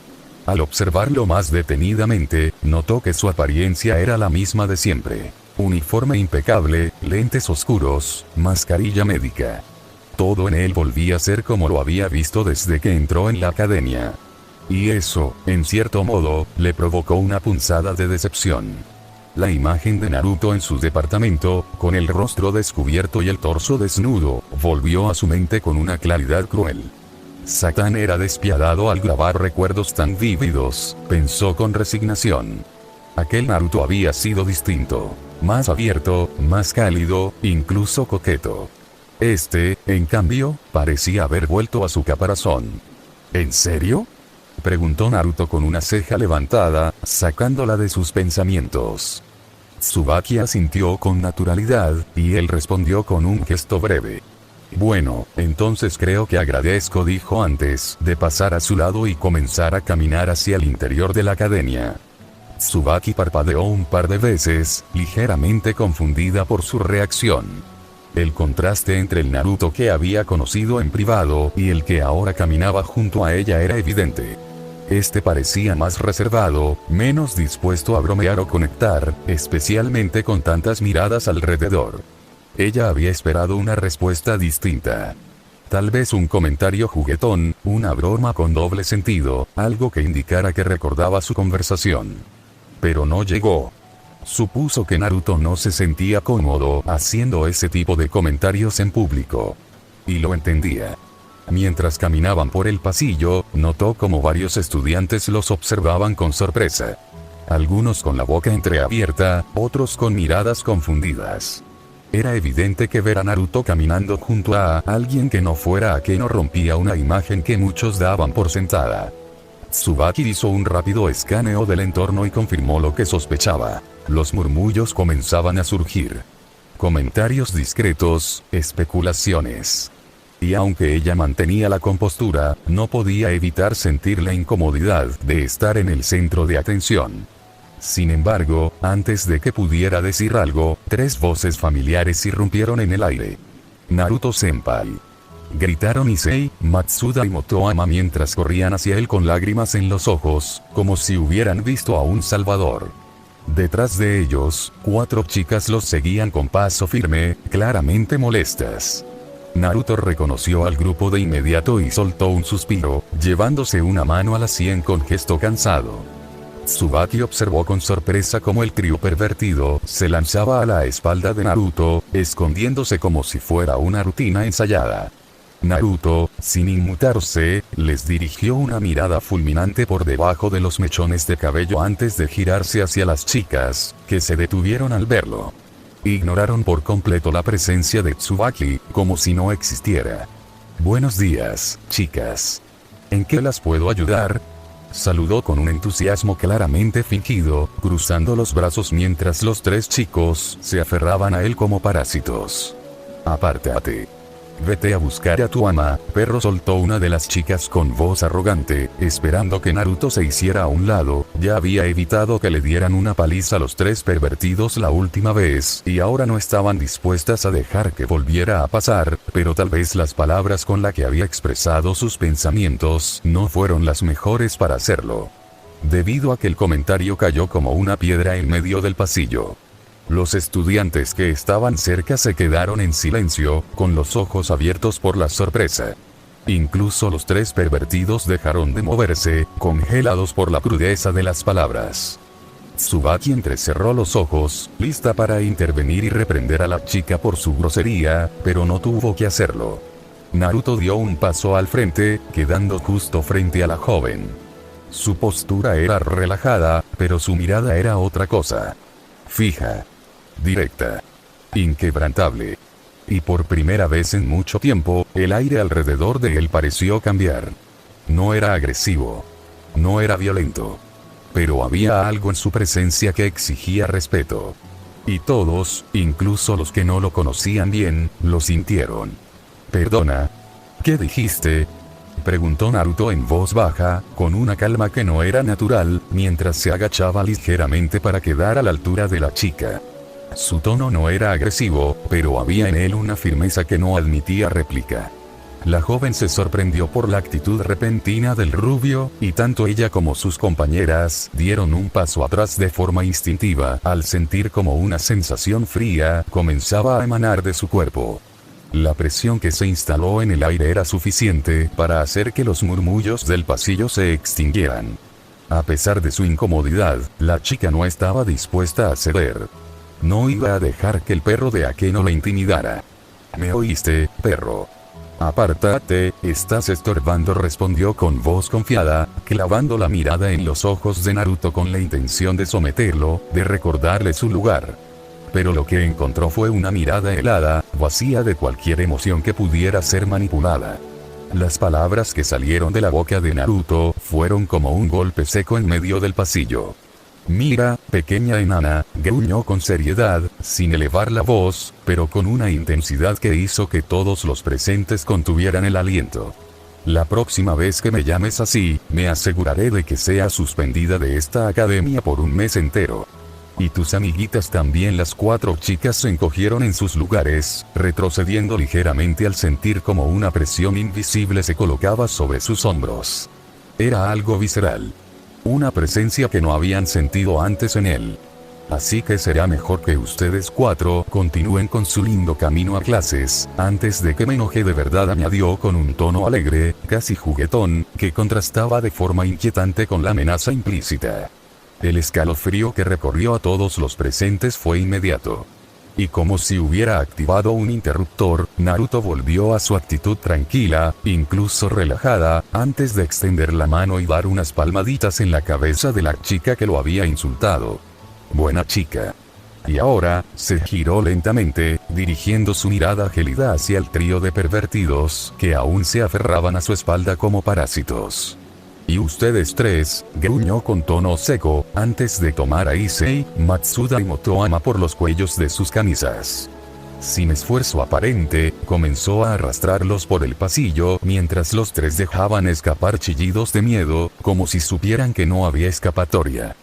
Al observarlo más detenidamente, notó que su apariencia era la misma de siempre. Uniforme impecable, lentes oscuros, mascarilla médica. Todo en él volvía a ser como lo había visto desde que entró en la academia. Y eso, en cierto modo, le provocó una punzada de decepción. La imagen de Naruto en su departamento, con el rostro descubierto y el torso desnudo, volvió a su mente con una claridad cruel. Satán era despiadado al grabar recuerdos tan vívidos, pensó con resignación. Aquel Naruto había sido distinto, más abierto, más cálido, incluso coqueto. Este, en cambio, parecía haber vuelto a su caparazón. ¿En serio?, preguntó Naruto con una ceja levantada, sacándola de sus pensamientos. Tsubaki asintió con naturalidad, y él respondió con un gesto breve. Bueno, entonces creo que agradezco, dijo antes de pasar a su lado y comenzar a caminar hacia el interior de la academia. Tsubaki parpadeó un par de veces, ligeramente confundida por su reacción. El contraste entre el Naruto que había conocido en privado y el que ahora caminaba junto a ella era evidente. Este parecía más reservado, menos dispuesto a bromear o conectar, especialmente con tantas miradas alrededor. Ella había esperado una respuesta distinta. Tal vez un comentario juguetón, una broma con doble sentido, algo que indicara que recordaba su conversación. Pero no llegó. Supuso que Naruto no se sentía cómodo haciendo ese tipo de comentarios en público. Y lo entendía. Mientras caminaban por el pasillo, notó como varios estudiantes los observaban con sorpresa. Algunos con la boca entreabierta, otros con miradas confundidas. Era evidente que ver a Naruto caminando junto a alguien que no fuera Akeno rompía una imagen que muchos daban por sentada. Tsubaki hizo un rápido escaneo del entorno y confirmó lo que sospechaba. Los murmullos comenzaban a surgir. Comentarios discretos, especulaciones. Y aunque ella mantenía la compostura, no podía evitar sentir la incomodidad de estar en el centro de atención. Sin embargo, antes de que pudiera decir algo, 3 voces familiares irrumpieron en el aire. Naruto-senpai. Gritaron Issei, Matsuda y Motoama mientras corrían hacia él con lágrimas en los ojos, como si hubieran visto a un salvador. Detrás de ellos, 4 chicas los seguían con paso firme, claramente molestas. Naruto reconoció al grupo de inmediato y soltó un suspiro, llevándose una mano a la sien con gesto cansado. Tsubaki observó con sorpresa cómo el trío pervertido se lanzaba a la espalda de Naruto, escondiéndose como si fuera una rutina ensayada. Naruto, sin inmutarse, les dirigió una mirada fulminante por debajo de los mechones de cabello antes de girarse hacia las chicas, que se detuvieron al verlo. Ignoraron por completo la presencia de Tsubaki, como si no existiera. Buenos días, chicas. ¿En qué las puedo ayudar? Saludó con un entusiasmo claramente fingido, cruzando los brazos mientras los tres chicos se aferraban a él como parásitos. Apártate. Vete a buscar a tu ama, perro, soltó una de las chicas con voz arrogante, esperando que Naruto se hiciera a un lado. Ya había evitado que le dieran una paliza a los tres pervertidos la última vez, y ahora no estaban dispuestas a dejar que volviera a pasar, pero tal vez las palabras con las que había expresado sus pensamientos no fueron las mejores para hacerlo. Debido a que el comentario cayó como una piedra en medio del pasillo. Los estudiantes que estaban cerca se quedaron en silencio, con los ojos abiertos por la sorpresa. Incluso los tres pervertidos dejaron de moverse, congelados por la crudeza de las palabras. Tsubaki entrecerró los ojos, lista para intervenir y reprender a la chica por su grosería, pero no tuvo que hacerlo. Naruto dio un paso al frente, quedando justo frente a la joven. Su postura era relajada, pero su mirada era otra cosa. Fija. Directa. Inquebrantable. Y por primera vez en mucho tiempo, el aire alrededor de él pareció cambiar. No era agresivo. No era violento. Pero había algo en su presencia que exigía respeto. Y todos, incluso los que no lo conocían bien, lo sintieron. ¿Perdona? ¿Qué dijiste? Preguntó Naruto en voz baja, con una calma que no era natural, mientras se agachaba ligeramente para quedar a la altura de la chica. Su tono no era agresivo, pero había en él una firmeza que no admitía réplica. La joven se sorprendió por la actitud repentina del rubio, y tanto ella como sus compañeras dieron un paso atrás de forma instintiva, al sentir como una sensación fría comenzaba a emanar de su cuerpo. La presión que se instaló en el aire era suficiente para hacer que los murmullos del pasillo se extinguieran. A pesar de su incomodidad, la chica no estaba dispuesta a ceder. No iba a dejar que el perro de Akeno la intimidara. ¿Me oíste, perro? Apártate, estás estorbando, respondió con voz confiada, clavando la mirada en los ojos de Naruto con la intención de someterlo, de recordarle su lugar. Pero lo que encontró fue una mirada helada, vacía de cualquier emoción que pudiera ser manipulada. Las palabras que salieron de la boca de Naruto fueron como un golpe seco en medio del pasillo. Mira, pequeña enana, gruñó con seriedad, sin elevar la voz, pero con una intensidad que hizo que todos los presentes contuvieran el aliento. La próxima vez que me llames así, me aseguraré de que seas suspendida de esta academia por un mes entero. Y tus amiguitas también. Las cuatro chicas se encogieron en sus lugares, retrocediendo ligeramente al sentir como una presión invisible se colocaba sobre sus hombros. Era algo visceral. Una presencia que no habían sentido antes en él. Así que será mejor que ustedes cuatro continúen con su lindo camino a clases, antes de que me enoje de verdad, añadió con un tono alegre, casi juguetón, que contrastaba de forma inquietante con la amenaza implícita. El escalofrío que recorrió a todos los presentes fue inmediato. Y como si hubiera activado un interruptor, Naruto volvió a su actitud tranquila, incluso relajada, antes de extender la mano y dar unas palmaditas en la cabeza de la chica que lo había insultado. Buena chica. Y ahora, se giró lentamente, dirigiendo su mirada gélida hacia el trío de pervertidos, que aún se aferraban a su espalda como parásitos. Y ustedes tres, gruñó con tono seco, antes de tomar a Issei, Matsuda y Motoama por los cuellos de sus camisas. Sin esfuerzo aparente, comenzó a arrastrarlos por el pasillo, mientras los tres dejaban escapar chillidos de miedo, como si supieran que no había escapatoria.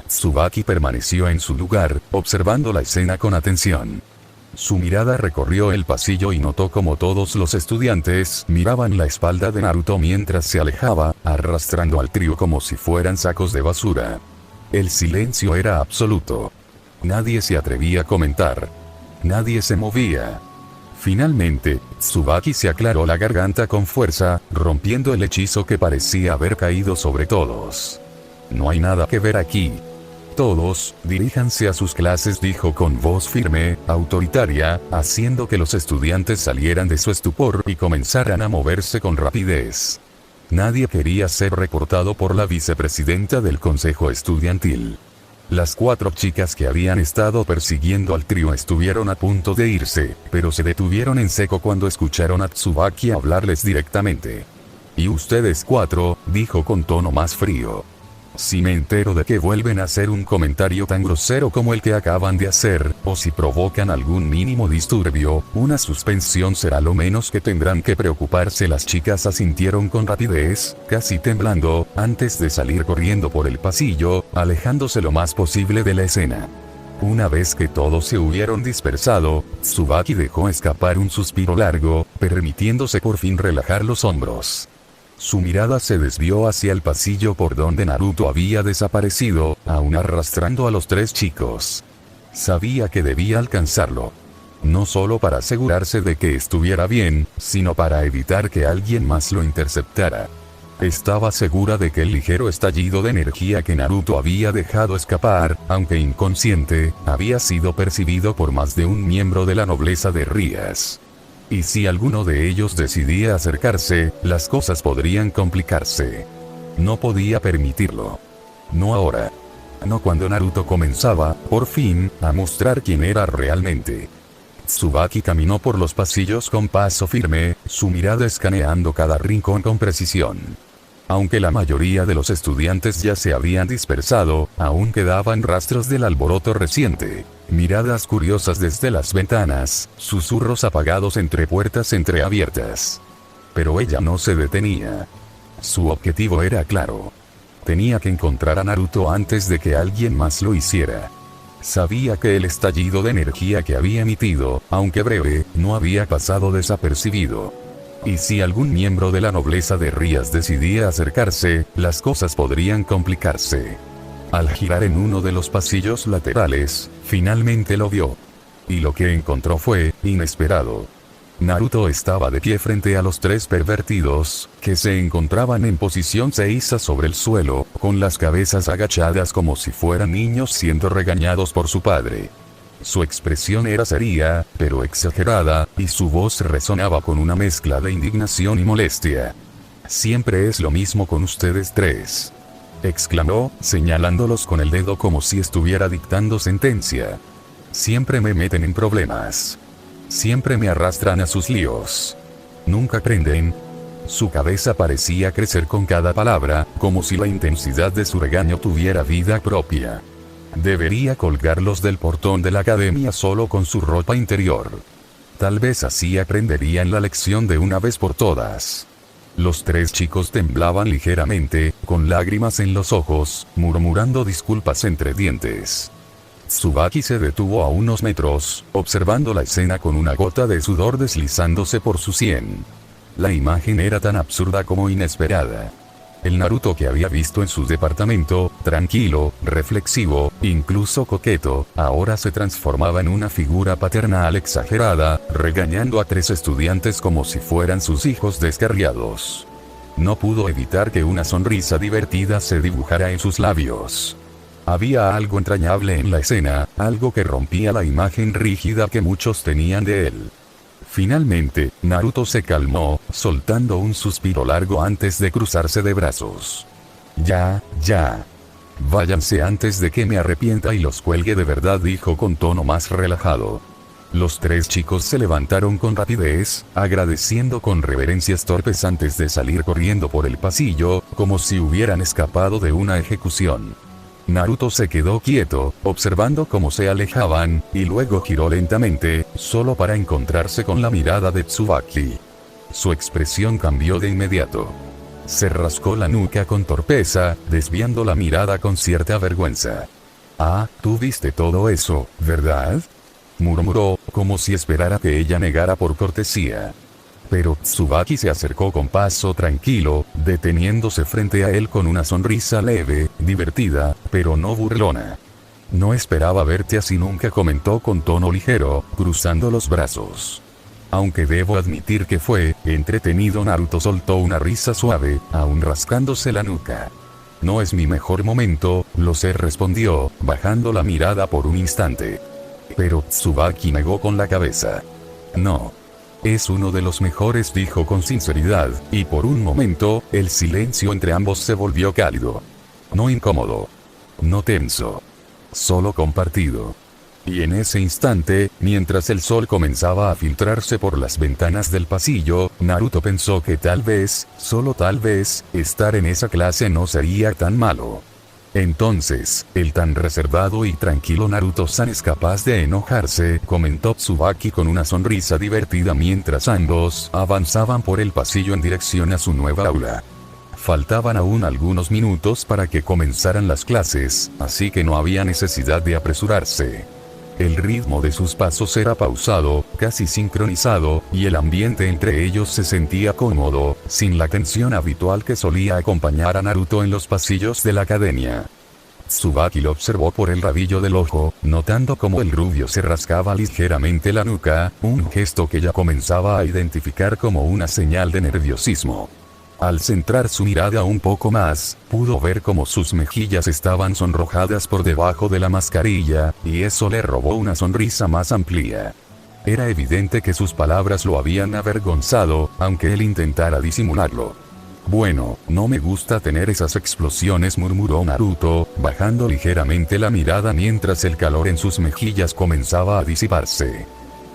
Tsubaki permaneció en su lugar, observando la escena con atención. Su mirada recorrió el pasillo y notó como todos los estudiantes miraban la espalda de Naruto mientras se alejaba, arrastrando al trío como si fueran sacos de basura. El silencio era absoluto. Nadie se atrevía a comentar. Nadie se movía. Finalmente, Tsubaki se aclaró la garganta con fuerza, rompiendo el hechizo que parecía haber caído sobre todos. No hay nada que ver aquí. Todos, diríjanse a sus clases, dijo con voz firme, autoritaria, haciendo que los estudiantes salieran de su estupor y comenzaran a moverse con rapidez. Nadie quería ser reportado por la vicepresidenta del consejo estudiantil. Las 4 chicas que habían estado persiguiendo al trío estuvieron a punto de irse, pero se detuvieron en seco cuando escucharon a Tsubaki hablarles directamente. «Y ustedes 4», dijo con tono más frío. «Si me entero de que vuelven a hacer un comentario tan grosero como el que acaban de hacer, o si provocan algún mínimo disturbio, una suspensión será lo menos que tendrán que preocuparse». Las chicas asintieron con rapidez, casi temblando, antes de salir corriendo por el pasillo, alejándose lo más posible de la escena. Una vez que todos se hubieron dispersado, Tsubaki dejó escapar un suspiro largo, permitiéndose por fin relajar los hombros. Su mirada se desvió hacia el pasillo por donde Naruto había desaparecido, aún arrastrando a los 3 chicos. Sabía que debía alcanzarlo. No solo para asegurarse de que estuviera bien, sino para evitar que alguien más lo interceptara. Estaba segura de que el ligero estallido de energía que Naruto había dejado escapar, aunque inconsciente, había sido percibido por más de un miembro de la nobleza de Rías. Y si alguno de ellos decidía acercarse, las cosas podrían complicarse. No podía permitirlo. No ahora. No cuando Naruto comenzaba, por fin, a mostrar quién era realmente. Tsubaki caminó por los pasillos con paso firme, su mirada escaneando cada rincón con precisión. Aunque la mayoría de los estudiantes ya se habían dispersado, aún quedaban rastros del alboroto reciente. Miradas curiosas desde las ventanas, susurros apagados entre puertas entreabiertas. Pero ella no se detenía. Su objetivo era claro. Tenía que encontrar a Naruto antes de que alguien más lo hiciera. Sabía que el estallido de energía que había emitido, aunque breve, no había pasado desapercibido. Y si algún miembro de la nobleza de Rías decidía acercarse, las cosas podrían complicarse. Al girar en uno de los pasillos laterales, finalmente lo vio. Y lo que encontró fue inesperado. Naruto estaba de pie frente a los 3 pervertidos, que se encontraban en posición seiza sobre el suelo, con las cabezas agachadas como si fueran niños siendo regañados por su padre. Su expresión era seria, pero exagerada, y su voz resonaba con una mezcla de indignación y molestia. «Siempre es lo mismo con ustedes 3», exclamó, señalándolos con el dedo como si estuviera dictando sentencia. «Siempre me meten en problemas. Siempre me arrastran a sus líos. Nunca aprenden». Su cabeza parecía crecer con cada palabra, como si la intensidad de su regaño tuviera vida propia. Debería colgarlos del portón de la academia solo con su ropa interior. Tal vez así aprenderían la lección de una vez por todas. Los 3 chicos temblaban ligeramente, con lágrimas en los ojos, murmurando disculpas entre dientes. Tsubaki se detuvo a unos metros, observando la escena con una gota de sudor deslizándose por su sien. La imagen era tan absurda como inesperada. El Naruto que había visto en su departamento, tranquilo, reflexivo, incluso coqueto, ahora se transformaba en una figura paternal exagerada, regañando a 3 estudiantes como si fueran sus hijos descarriados. No pudo evitar que una sonrisa divertida se dibujara en sus labios. Había algo entrañable en la escena, algo que rompía la imagen rígida que muchos tenían de él. Finalmente, Naruto se calmó, soltando un suspiro largo antes de cruzarse de brazos. «Ya. Váyanse antes de que me arrepienta y los cuelgue de verdad», dijo con tono más relajado. Los 3 chicos se levantaron con rapidez, agradeciendo con reverencias torpes antes de salir corriendo por el pasillo, como si hubieran escapado de una ejecución. Naruto se quedó quieto, observando cómo se alejaban, y luego giró lentamente, solo para encontrarse con la mirada de Tsubaki. Su expresión cambió de inmediato. Se rascó la nuca con torpeza, desviando la mirada con cierta vergüenza. «Ah, tú viste todo eso, ¿verdad?», murmuró, como si esperara que ella negara por cortesía. Pero Tsubaki se acercó con paso tranquilo, deteniéndose frente a él con una sonrisa leve, divertida, pero no burlona. «No esperaba verte así nunca», comentó con tono ligero, cruzando los brazos. Aunque debo admitir que fue entretenido. Naruto soltó una risa suave, aún rascándose la nuca. No es mi mejor momento, lo sé, respondió, bajando la mirada por un instante. Pero Tsubaki negó con la cabeza. No. Es uno de los mejores, dijo con sinceridad, y por un momento, el silencio entre ambos se volvió cálido. No incómodo. No tenso. Solo compartido. Y en ese instante, mientras el sol comenzaba a filtrarse por las ventanas del pasillo, Naruto pensó que tal vez, solo tal vez, estar en esa clase no sería tan malo. Entonces, el tan reservado y tranquilo Naruto-san es capaz de enojarse, comentó Tsubaki con una sonrisa divertida mientras ambos avanzaban por el pasillo en dirección a su nueva aula. Faltaban aún algunos minutos para que comenzaran las clases, así que no había necesidad de apresurarse. El ritmo de sus pasos era pausado, casi sincronizado, y el ambiente entre ellos se sentía cómodo, sin la tensión habitual que solía acompañar a Naruto en los pasillos de la academia. Tsubaki lo observó por el rabillo del ojo, notando cómo el rubio se rascaba ligeramente la nuca, un gesto que ya comenzaba a identificar como una señal de nerviosismo. Al centrar su mirada un poco más, pudo ver cómo sus mejillas estaban sonrojadas por debajo de la mascarilla, y eso le robó una sonrisa más amplia. Era evidente que sus palabras lo habían avergonzado, aunque él intentara disimularlo. Bueno, no me gusta tener esas explosiones, murmuró Naruto, bajando ligeramente la mirada mientras el calor en sus mejillas comenzaba a disiparse.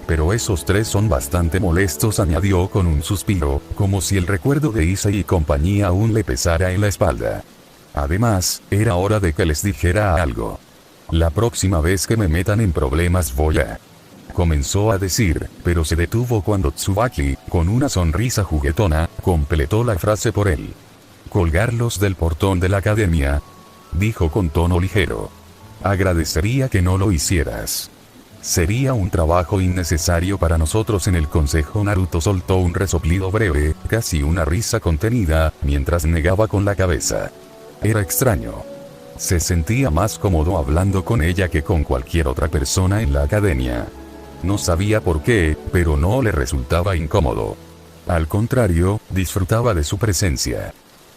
Pero esos tres son bastante molestos, añadió con un suspiro, como si el recuerdo de Issei y compañía aún le pesara en la espalda. Además, era hora de que les dijera algo. La próxima vez que me metan en problemas voy a... Comenzó a decir, pero se detuvo cuando Tsubaki, con una sonrisa juguetona, completó la frase por él. Colgarlos del portón de la academia, dijo con tono ligero. Agradecería que no lo hicieras. Sería un trabajo innecesario para nosotros en el consejo. Naruto soltó un resoplido breve, casi una risa contenida, mientras negaba con la cabeza. Era extraño. Se sentía más cómodo hablando con ella que con cualquier otra persona en la academia. No sabía por qué, pero no le resultaba incómodo. Al contrario, disfrutaba de su presencia.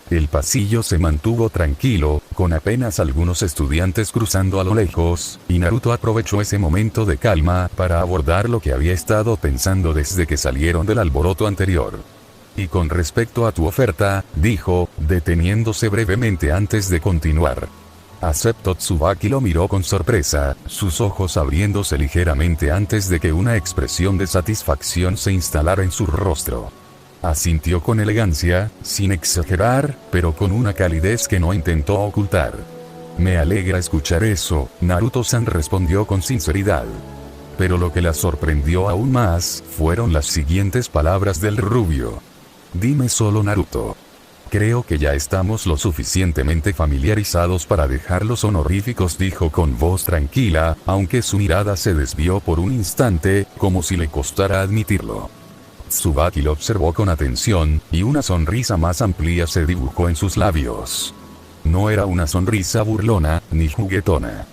El pasillo se mantuvo tranquilo, con apenas algunos estudiantes cruzando a lo lejos, y Naruto aprovechó ese momento de calma para abordar lo que había estado pensando desde que salieron del alboroto anterior. Y con respecto a tu oferta, dijo, deteniéndose brevemente antes de continuar. Aceptó. Tsubaki lo miró con sorpresa, sus ojos abriéndose ligeramente antes de que una expresión de satisfacción se instalara en su rostro. Asintió con elegancia, sin exagerar, pero con una calidez que no intentó ocultar. Me alegra escuchar eso, Naruto-san respondió con sinceridad. Pero lo que la sorprendió aún más, fueron las siguientes palabras del rubio. Dime solo, Naruto. Creo que ya estamos lo suficientemente familiarizados para dejar los honoríficos, dijo con voz tranquila, aunque su mirada se desvió por un instante, como si le costara admitirlo. Tsubaki lo observó con atención, y una sonrisa más amplia se dibujó en sus labios. No era una sonrisa burlona, ni juguetona.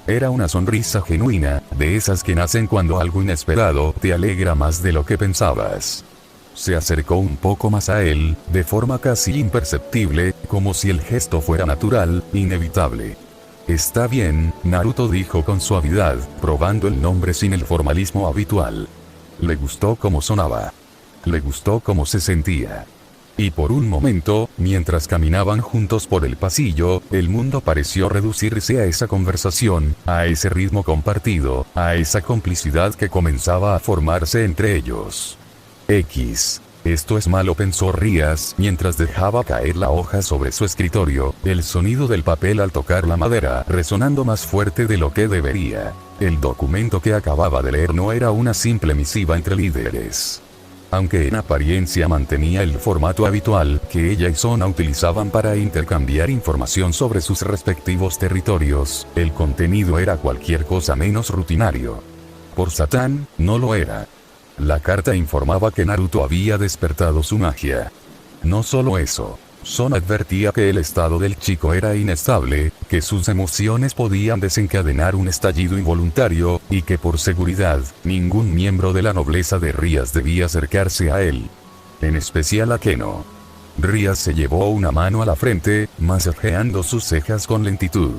Era una sonrisa genuina, de esas que nacen cuando algo inesperado te alegra más de lo que pensabas. Se acercó un poco más a él, de forma casi imperceptible, como si el gesto fuera natural, inevitable. Está bien, Naruto dijo con suavidad, probando el nombre sin el formalismo habitual. Le gustó cómo sonaba. Le gustó cómo se sentía. Y por un momento, mientras caminaban juntos por el pasillo, el mundo pareció reducirse a esa conversación, a ese ritmo compartido, a esa complicidad que comenzaba a formarse entre ellos. Esto es malo, pensó Rías, mientras dejaba caer la hoja sobre su escritorio, el sonido del papel al tocar la madera resonando más fuerte de lo que debería. El documento que acababa de leer no era una simple misiva entre líderes. Aunque en apariencia mantenía el formato habitual que ella y Sona utilizaban para intercambiar información sobre sus respectivos territorios, el contenido era cualquier cosa menos rutinario. Por Satán, no lo era. La carta informaba que Naruto había despertado su magia. No solo eso. Sona advertía que el estado del chico era inestable, que sus emociones podían desencadenar un estallido involuntario, y que por seguridad, ningún miembro de la nobleza de Rías debía acercarse a él. En especial a Keno. Rías se llevó una mano a la frente, masajeando sus cejas con lentitud.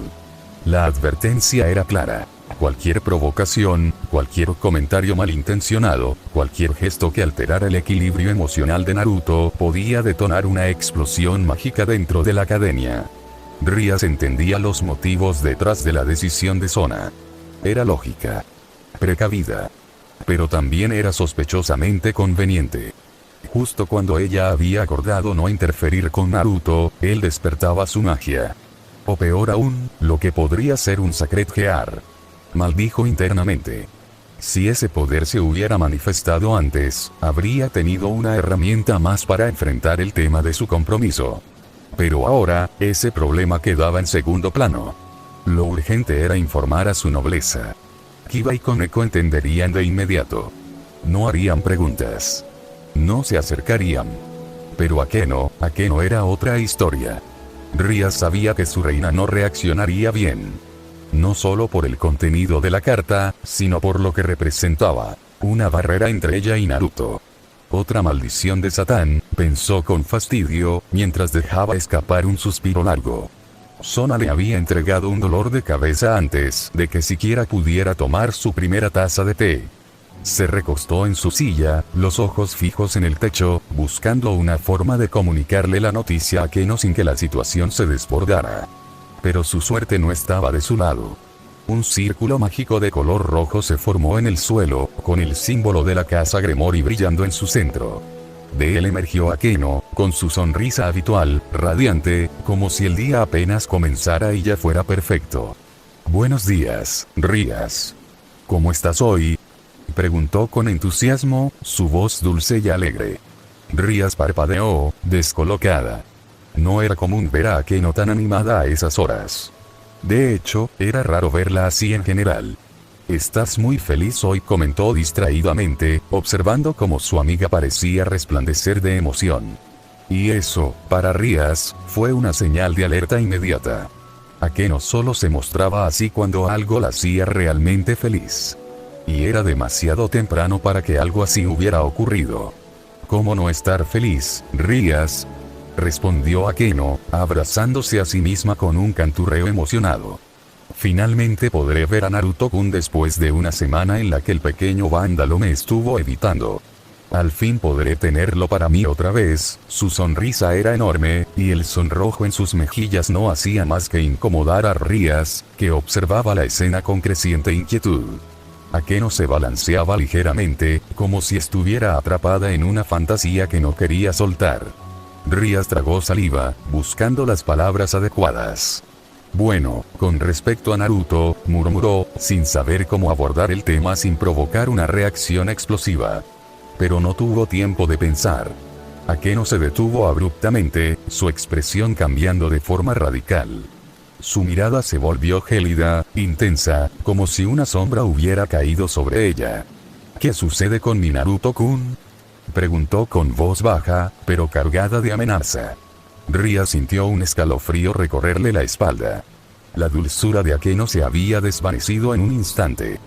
La advertencia era clara. Cualquier provocación, cualquier comentario malintencionado, cualquier gesto que alterara el equilibrio emocional de Naruto podía detonar una explosión mágica dentro de la academia. Rías entendía los motivos detrás de la decisión de Sona. Era lógica, precavida, pero también era sospechosamente conveniente. Justo cuando ella había acordado no interferir con Naruto, él despertaba su magia. O peor aún, lo que podría ser un Sacred Gear. Maldijo internamente. Si ese poder se hubiera manifestado antes, habría tenido una herramienta más para enfrentar el tema de su compromiso. Pero ahora, ese problema quedaba en segundo plano. Lo urgente era informar a su nobleza. Kiba y Koneko entenderían de inmediato. No harían preguntas. No se acercarían. Pero Akeno era otra historia. Rías sabía que su reina no reaccionaría bien. No solo por el contenido de la carta, sino por lo que representaba. Una barrera entre ella y Naruto. Otra maldición de Satán, pensó con fastidio, mientras dejaba escapar un suspiro largo. Sona le había entregado un dolor de cabeza antes de que siquiera pudiera tomar su primera taza de té. Se recostó en su silla, los ojos fijos en el techo, buscando una forma de comunicarle la noticia a Akeno sin que la situación se desbordara. Pero su suerte no estaba de su lado. Un círculo mágico de color rojo se formó en el suelo, con el símbolo de la casa Gremory brillando en su centro. De él emergió Akeno, con su sonrisa habitual, radiante, como si el día apenas comenzara y ya fuera perfecto. «Buenos días, Rías. ¿Cómo estás hoy?», preguntó con entusiasmo, su voz dulce y alegre. Rías parpadeó, descolocada. No era común ver a Akeno tan animada a esas horas. De hecho, era raro verla así en general. «Estás muy feliz hoy», comentó distraídamente, observando cómo su amiga parecía resplandecer de emoción. Y eso, para Rías, fue una señal de alerta inmediata. Akeno solo se mostraba así cuando algo la hacía realmente feliz. Y era demasiado temprano para que algo así hubiera ocurrido. «¿Cómo no estar feliz, Rías?», respondió Akeno, abrazándose a sí misma con un canturreo emocionado. «Finalmente podré ver a Naruto-kun después de una semana en la que el pequeño vándalo me estuvo evitando. Al fin podré tenerlo para mí otra vez». Su sonrisa era enorme, y el sonrojo en sus mejillas no hacía más que incomodar a Rías, que observaba la escena con creciente inquietud. Akeno se balanceaba ligeramente, como si estuviera atrapada en una fantasía que no quería soltar. Rías tragó saliva, buscando las palabras adecuadas. «Bueno, con respecto a Naruto», murmuró, sin saber cómo abordar el tema sin provocar una reacción explosiva. Pero no tuvo tiempo de pensar. Akeno se detuvo abruptamente, su expresión cambiando de forma radical. Su mirada se volvió gélida, intensa, como si una sombra hubiera caído sobre ella. «¿Qué sucede con mi Naruto-kun?», preguntó con voz baja, pero cargada de amenaza. Rías sintió un escalofrío recorrerle la espalda. La dulzura de Akeno se había desvanecido en un instante.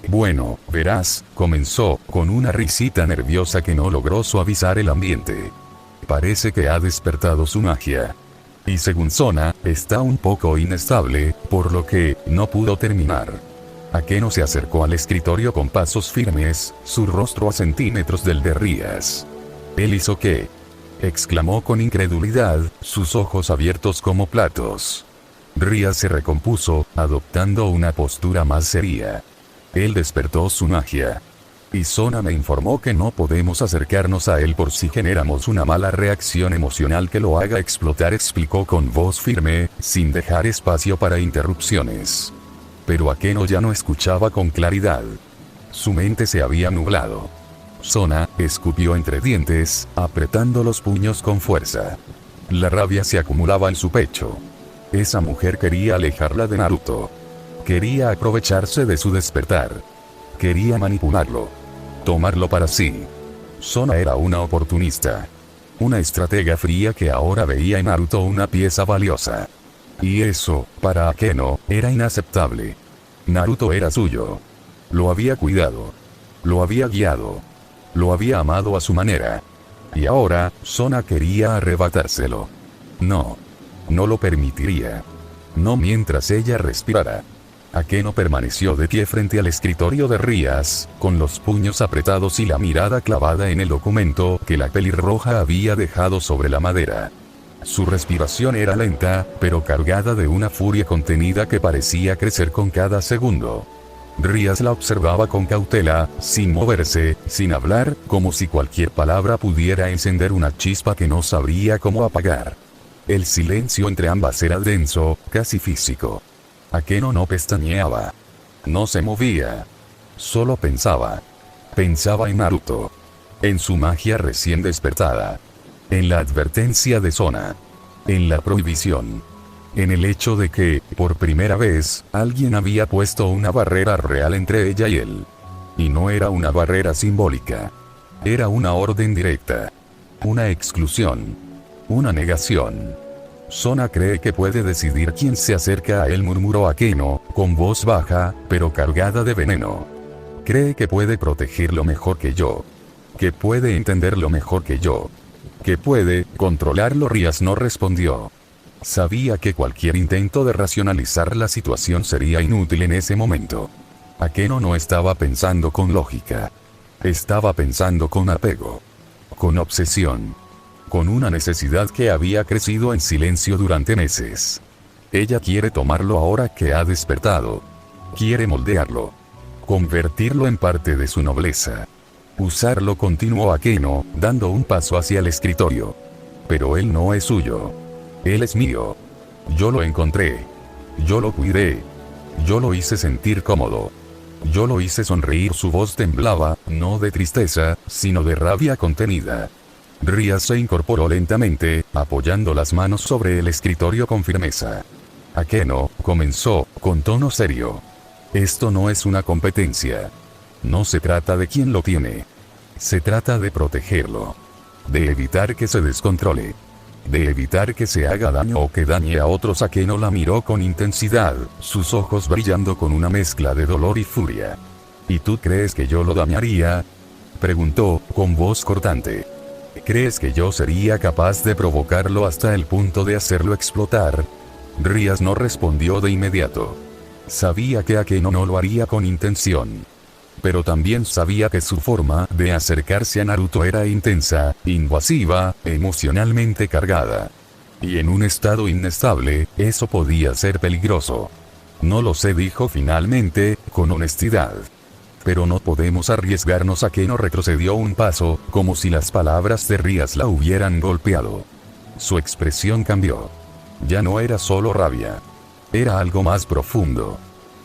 «Bueno, verás», comenzó, con una risita nerviosa que no logró suavizar el ambiente. «Parece que ha despertado su magia. Y según Sona, está un poco inestable, por lo que no pudo terminar». Akeno se acercó al escritorio con pasos firmes, su rostro a centímetros del de Rías. «¿Él hizo qué?», exclamó con incredulidad, sus ojos abiertos como platos. Rías se recompuso, adoptando una postura más seria. «Él despertó su magia. Y Sona me informó que no podemos acercarnos a él por si generamos una mala reacción emocional que lo haga explotar», explicó con voz firme, sin dejar espacio para interrupciones. Pero Akeno ya no escuchaba con claridad. Su mente se había nublado. Sona escupió entre dientes, apretando los puños con fuerza. La rabia se acumulaba en su pecho. Esa mujer quería alejarla de Naruto. Quería aprovecharse de su despertar. Quería manipularlo. Tomarlo para sí. Sona era una oportunista. Una estratega fría que ahora veía en Naruto una pieza valiosa. Y eso, para Akeno, era inaceptable. Naruto era suyo. Lo había cuidado. Lo había guiado. Lo había amado a su manera. Y ahora, Sona quería arrebatárselo. No. No lo permitiría. No mientras ella respirara. Akeno permaneció de pie frente al escritorio de Rías, con los puños apretados y la mirada clavada en el documento que la pelirroja había dejado sobre la madera. Su respiración era lenta, pero cargada de una furia contenida que parecía crecer con cada segundo. Rías la observaba con cautela, sin moverse, sin hablar, como si cualquier palabra pudiera encender una chispa que no sabría cómo apagar. El silencio entre ambas era denso, casi físico. Akeno no pestañeaba. No se movía. Solo pensaba. Pensaba en Naruto. En su magia recién despertada. En la advertencia de Sona. En la prohibición. En el hecho de que, por primera vez, alguien había puesto una barrera real entre ella y él. Y no era una barrera simbólica. Era una orden directa. Una exclusión. Una negación. Sona cree que puede decidir quién se acerca a él, murmuró Akeno, con voz baja, pero cargada de veneno. Cree que puede protegerlo mejor que yo. Que puede entenderlo mejor que yo. Que puede controlarlo. Rías no respondió. Sabía que cualquier intento de racionalizar la situación sería inútil en ese momento. Akeno no estaba pensando con lógica. Estaba pensando con apego. Con obsesión. Con una necesidad que había crecido en silencio durante meses. Ella quiere tomarlo ahora que ha despertado. Quiere moldearlo. Convertirlo en parte de su nobleza. Usarlo, continuó Akeno, dando un paso hacia el escritorio. Pero él no es suyo. Él es mío. Yo lo encontré. Yo lo cuidé. Yo lo hice sentir cómodo. Yo lo hice sonreír. Su voz temblaba, no de tristeza, sino de rabia contenida. Rías se incorporó lentamente, apoyando las manos sobre el escritorio con firmeza. Akeno, comenzó, con tono serio. Esto no es una competencia. No se trata de quién lo tiene. Se trata de protegerlo. De evitar que se descontrole. De evitar que se haga daño o que dañe a otros. Akeno la miró con intensidad, sus ojos brillando con una mezcla de dolor y furia. ¿Y tú crees que yo lo dañaría?, preguntó, con voz cortante. ¿Crees que yo sería capaz de provocarlo hasta el punto de hacerlo explotar? Rías no respondió de inmediato. Sabía que Akeno no lo haría con intención. Pero también sabía que su forma de acercarse a Naruto era intensa, invasiva, emocionalmente cargada. Y en un estado inestable, eso podía ser peligroso. No lo sé, dijo finalmente, con honestidad. Pero no podemos arriesgarnos. Akeno retrocedió un paso, como si las palabras de Rías la hubieran golpeado. Su expresión cambió. Ya no era solo rabia. Era algo más profundo.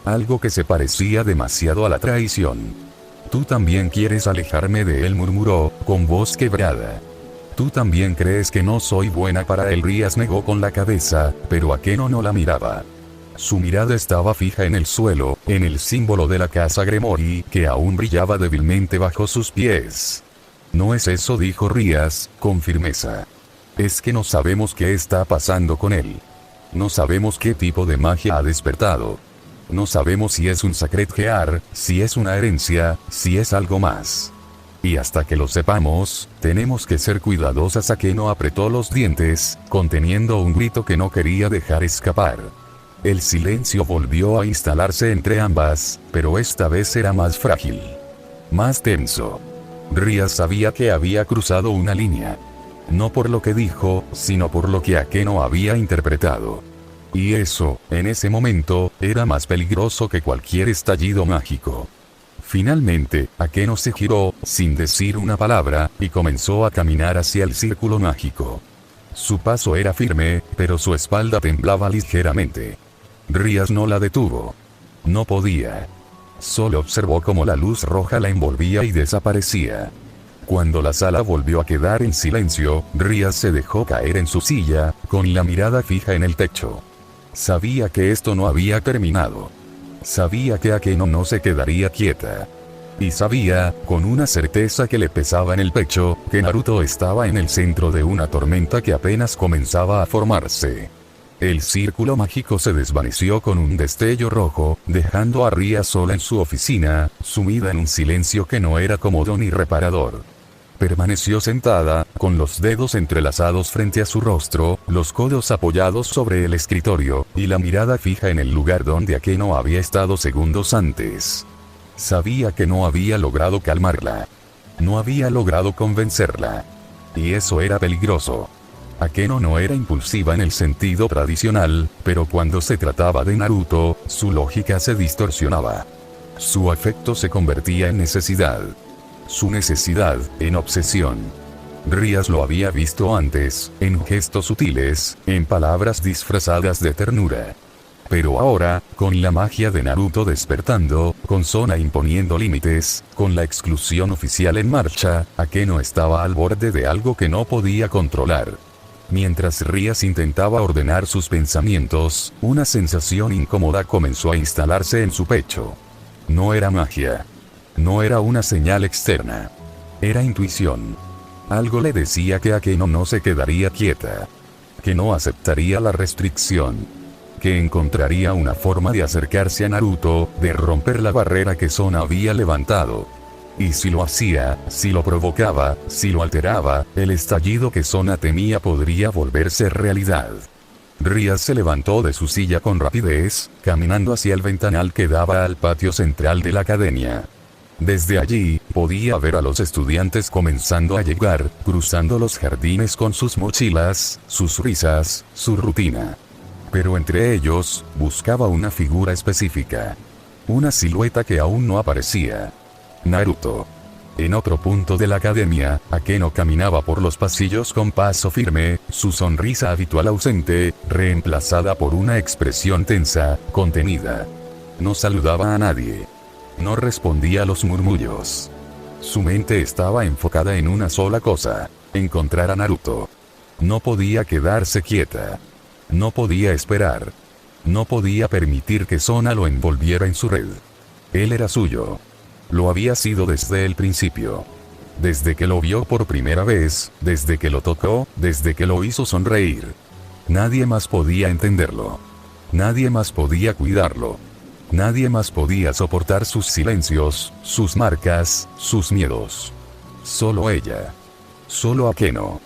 Algo que se parecía demasiado a la traición. Tú también quieres alejarme de él, murmuró, con voz quebrada. Tú también crees que no soy buena para él. Rías negó con la cabeza, pero Akeno no la miraba. Su mirada estaba fija en el suelo, en el símbolo de la casa Gremory, que aún brillaba débilmente bajo sus pies. No es eso, dijo Rías, con firmeza. Es que no sabemos qué está pasando con él. No sabemos qué tipo de magia ha despertado. No sabemos si es un Sacred Gear, si es una herencia, si es algo más. Y hasta que lo sepamos, tenemos que ser cuidadosas. Akeno apretó los dientes, conteniendo un grito que no quería dejar escapar. El silencio volvió a instalarse entre ambas, pero esta vez era más frágil. Más tenso. Rías sabía que había cruzado una línea. No por lo que dijo, sino por lo que Akeno había interpretado. Y eso, en ese momento, era más peligroso que cualquier estallido mágico. Finalmente, Akeno se giró, sin decir una palabra, y comenzó a caminar hacia el círculo mágico. Su paso era firme, pero su espalda temblaba ligeramente. Rías no la detuvo. No podía. Solo observó cómo la luz roja la envolvía y desaparecía. Cuando la sala volvió a quedar en silencio, Rías se dejó caer en su silla, con la mirada fija en el techo. Sabía que esto no había terminado. Sabía que Akeno no se quedaría quieta. Y sabía, con una certeza que le pesaba en el pecho, que Naruto estaba en el centro de una tormenta que apenas comenzaba a formarse. El círculo mágico se desvaneció con un destello rojo, dejando a Ría sola en su oficina, sumida en un silencio que no era cómodo ni reparador. Permaneció sentada, con los dedos entrelazados frente a su rostro, los codos apoyados sobre el escritorio, y la mirada fija en el lugar donde Akeno había estado segundos antes. Sabía que no había logrado calmarla. No había logrado convencerla. Y eso era peligroso. Akeno no era impulsiva en el sentido tradicional, pero cuando se trataba de Naruto, su lógica se distorsionaba. Su afecto se convertía en necesidad. Su necesidad, en obsesión. Rías lo había visto antes, en gestos sutiles, en palabras disfrazadas de ternura. Pero ahora, con la magia de Naruto despertando, con Sona imponiendo límites, con la exclusión oficial en marcha, Akeno estaba al borde de algo que no podía controlar. Mientras Rías intentaba ordenar sus pensamientos, una sensación incómoda comenzó a instalarse en su pecho. No era magia. No era una señal externa. Era intuición. Algo le decía que Akeno no se quedaría quieta. Que no aceptaría la restricción. Que encontraría una forma de acercarse a Naruto, de romper la barrera que Sona había levantado. Y si lo hacía, si lo provocaba, si lo alteraba, el estallido que Sona temía podría volverse realidad. Rías se levantó de su silla con rapidez, caminando hacia el ventanal que daba al patio central de la academia. Desde allí, podía ver a los estudiantes comenzando a llegar, cruzando los jardines con sus mochilas, sus risas, su rutina. Pero entre ellos, buscaba una figura específica. Una silueta que aún no aparecía. Naruto. En otro punto de la academia, Akeno caminaba por los pasillos con paso firme, su sonrisa habitual ausente, reemplazada por una expresión tensa, contenida. No saludaba a nadie. No respondía a los murmullos. Su mente estaba enfocada en una sola cosa: encontrar a Naruto. No podía quedarse quieta. No podía esperar. No podía permitir que Sona lo envolviera en su red. Él era suyo. Lo había sido desde el principio. Desde que lo vio por primera vez, desde que lo tocó, desde que lo hizo sonreír. Nadie más podía entenderlo. Nadie más podía cuidarlo. Nadie más podía soportar sus silencios, sus marcas, sus miedos. Solo ella. Solo Akeno.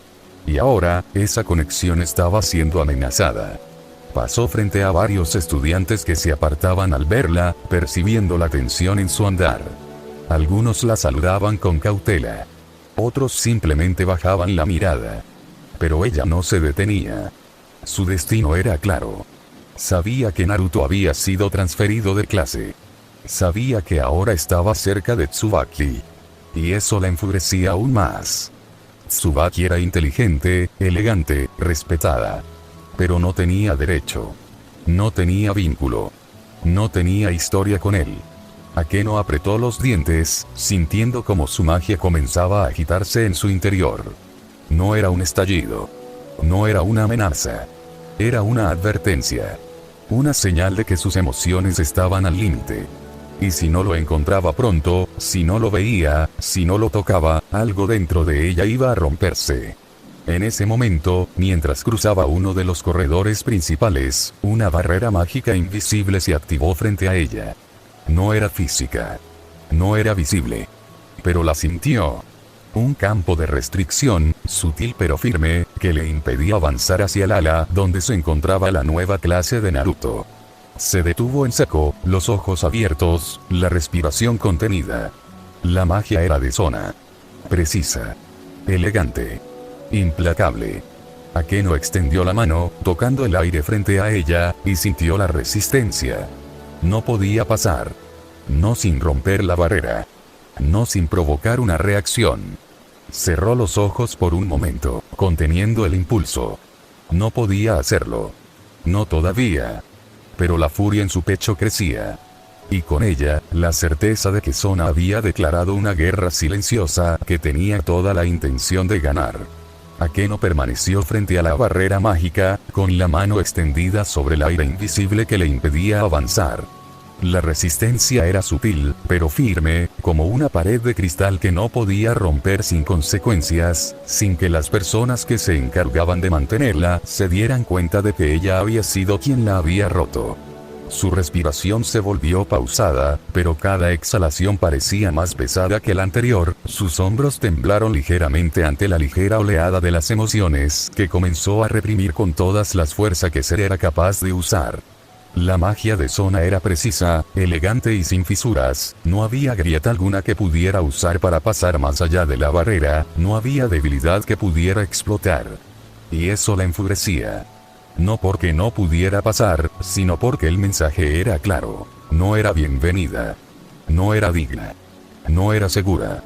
Y ahora, esa conexión estaba siendo amenazada. Pasó frente a varios estudiantes que se apartaban al verla, percibiendo la tensión en su andar. Algunos la saludaban con cautela. Otros simplemente bajaban la mirada. Pero ella no se detenía. Su destino era claro. Sabía que Naruto había sido transferido de clase. Sabía que ahora estaba cerca de Tsubaki. Y eso la enfurecía aún más. Tsubaki era inteligente, elegante, respetada. Pero no tenía derecho. No tenía vínculo. No tenía historia con él. Akeno apretó los dientes, sintiendo como su magia comenzaba a agitarse en su interior. No era un estallido. No era una amenaza. Era una advertencia. Una señal de que sus emociones estaban al límite. Y si no lo encontraba pronto, si no lo veía, si no lo tocaba, algo dentro de ella iba a romperse. En ese momento, mientras cruzaba uno de los corredores principales, una barrera mágica invisible se activó frente a ella. No era física. No era visible. Pero la sintió. Un campo de restricción, sutil pero firme, que le impedía avanzar hacia el ala donde se encontraba la nueva clase de Naruto. Se detuvo en seco, los ojos abiertos, la respiración contenida. La magia era de Sona. Precisa. Elegante. Implacable. Akeno extendió la mano, tocando el aire frente a ella, y sintió la resistencia. No podía pasar. No sin romper la barrera. No sin provocar una reacción. Cerró los ojos por un momento, conteniendo el impulso. No podía hacerlo. No todavía. Pero la furia en su pecho crecía. Y con ella, la certeza de que Sona había declarado una guerra silenciosa que tenía toda la intención de ganar. Akeno permaneció frente a la barrera mágica, con la mano extendida sobre el aire invisible que le impedía avanzar. La resistencia era sutil, pero firme, como una pared de cristal que no podía romper sin consecuencias, sin que las personas que se encargaban de mantenerla se dieran cuenta de que ella había sido quien la había roto. Su respiración se volvió pausada, pero cada exhalación parecía más pesada que la anterior, sus hombros temblaron ligeramente ante la ligera oleada de las emociones que comenzó a reprimir con todas las fuerzas que ser era capaz de usar. La magia de Sona era precisa, elegante y sin fisuras, no había grieta alguna que pudiera usar para pasar más allá de la barrera, no había debilidad que pudiera explotar. Y eso la enfurecía. No porque no pudiera pasar, sino porque el mensaje era claro. No era bienvenida. No era digna. No era segura.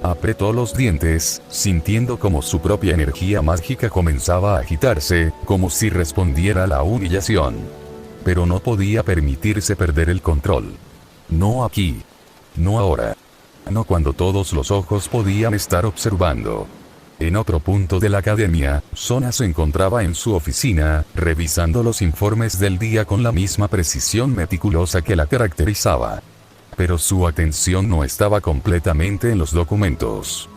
Apretó los dientes, sintiendo como su propia energía mágica comenzaba a agitarse, como si respondiera a la humillación. Pero no podía permitirse perder el control. No aquí. No ahora. No cuando todos los ojos podían estar observando. En otro punto de la academia, Sona se encontraba en su oficina, revisando los informes del día con la misma precisión meticulosa que la caracterizaba. Pero su atención no estaba completamente en los documentos.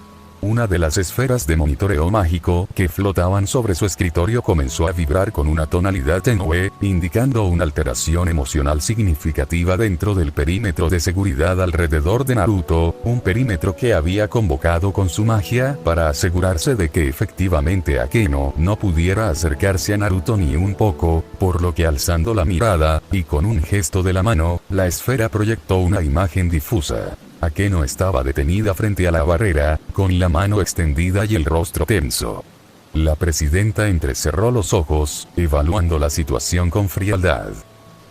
Una de las esferas de monitoreo mágico que flotaban sobre su escritorio comenzó a vibrar con una tonalidad tenue, indicando una alteración emocional significativa dentro del perímetro de seguridad alrededor de Naruto, un perímetro que había convocado con su magia para asegurarse de que efectivamente Akeno no pudiera acercarse a Naruto ni un poco, por lo que alzando la mirada, y con un gesto de la mano, la esfera proyectó una imagen difusa. Akeno estaba detenida frente a la barrera, con la mano extendida y el rostro tenso. La presidenta entrecerró los ojos, evaluando la situación con frialdad.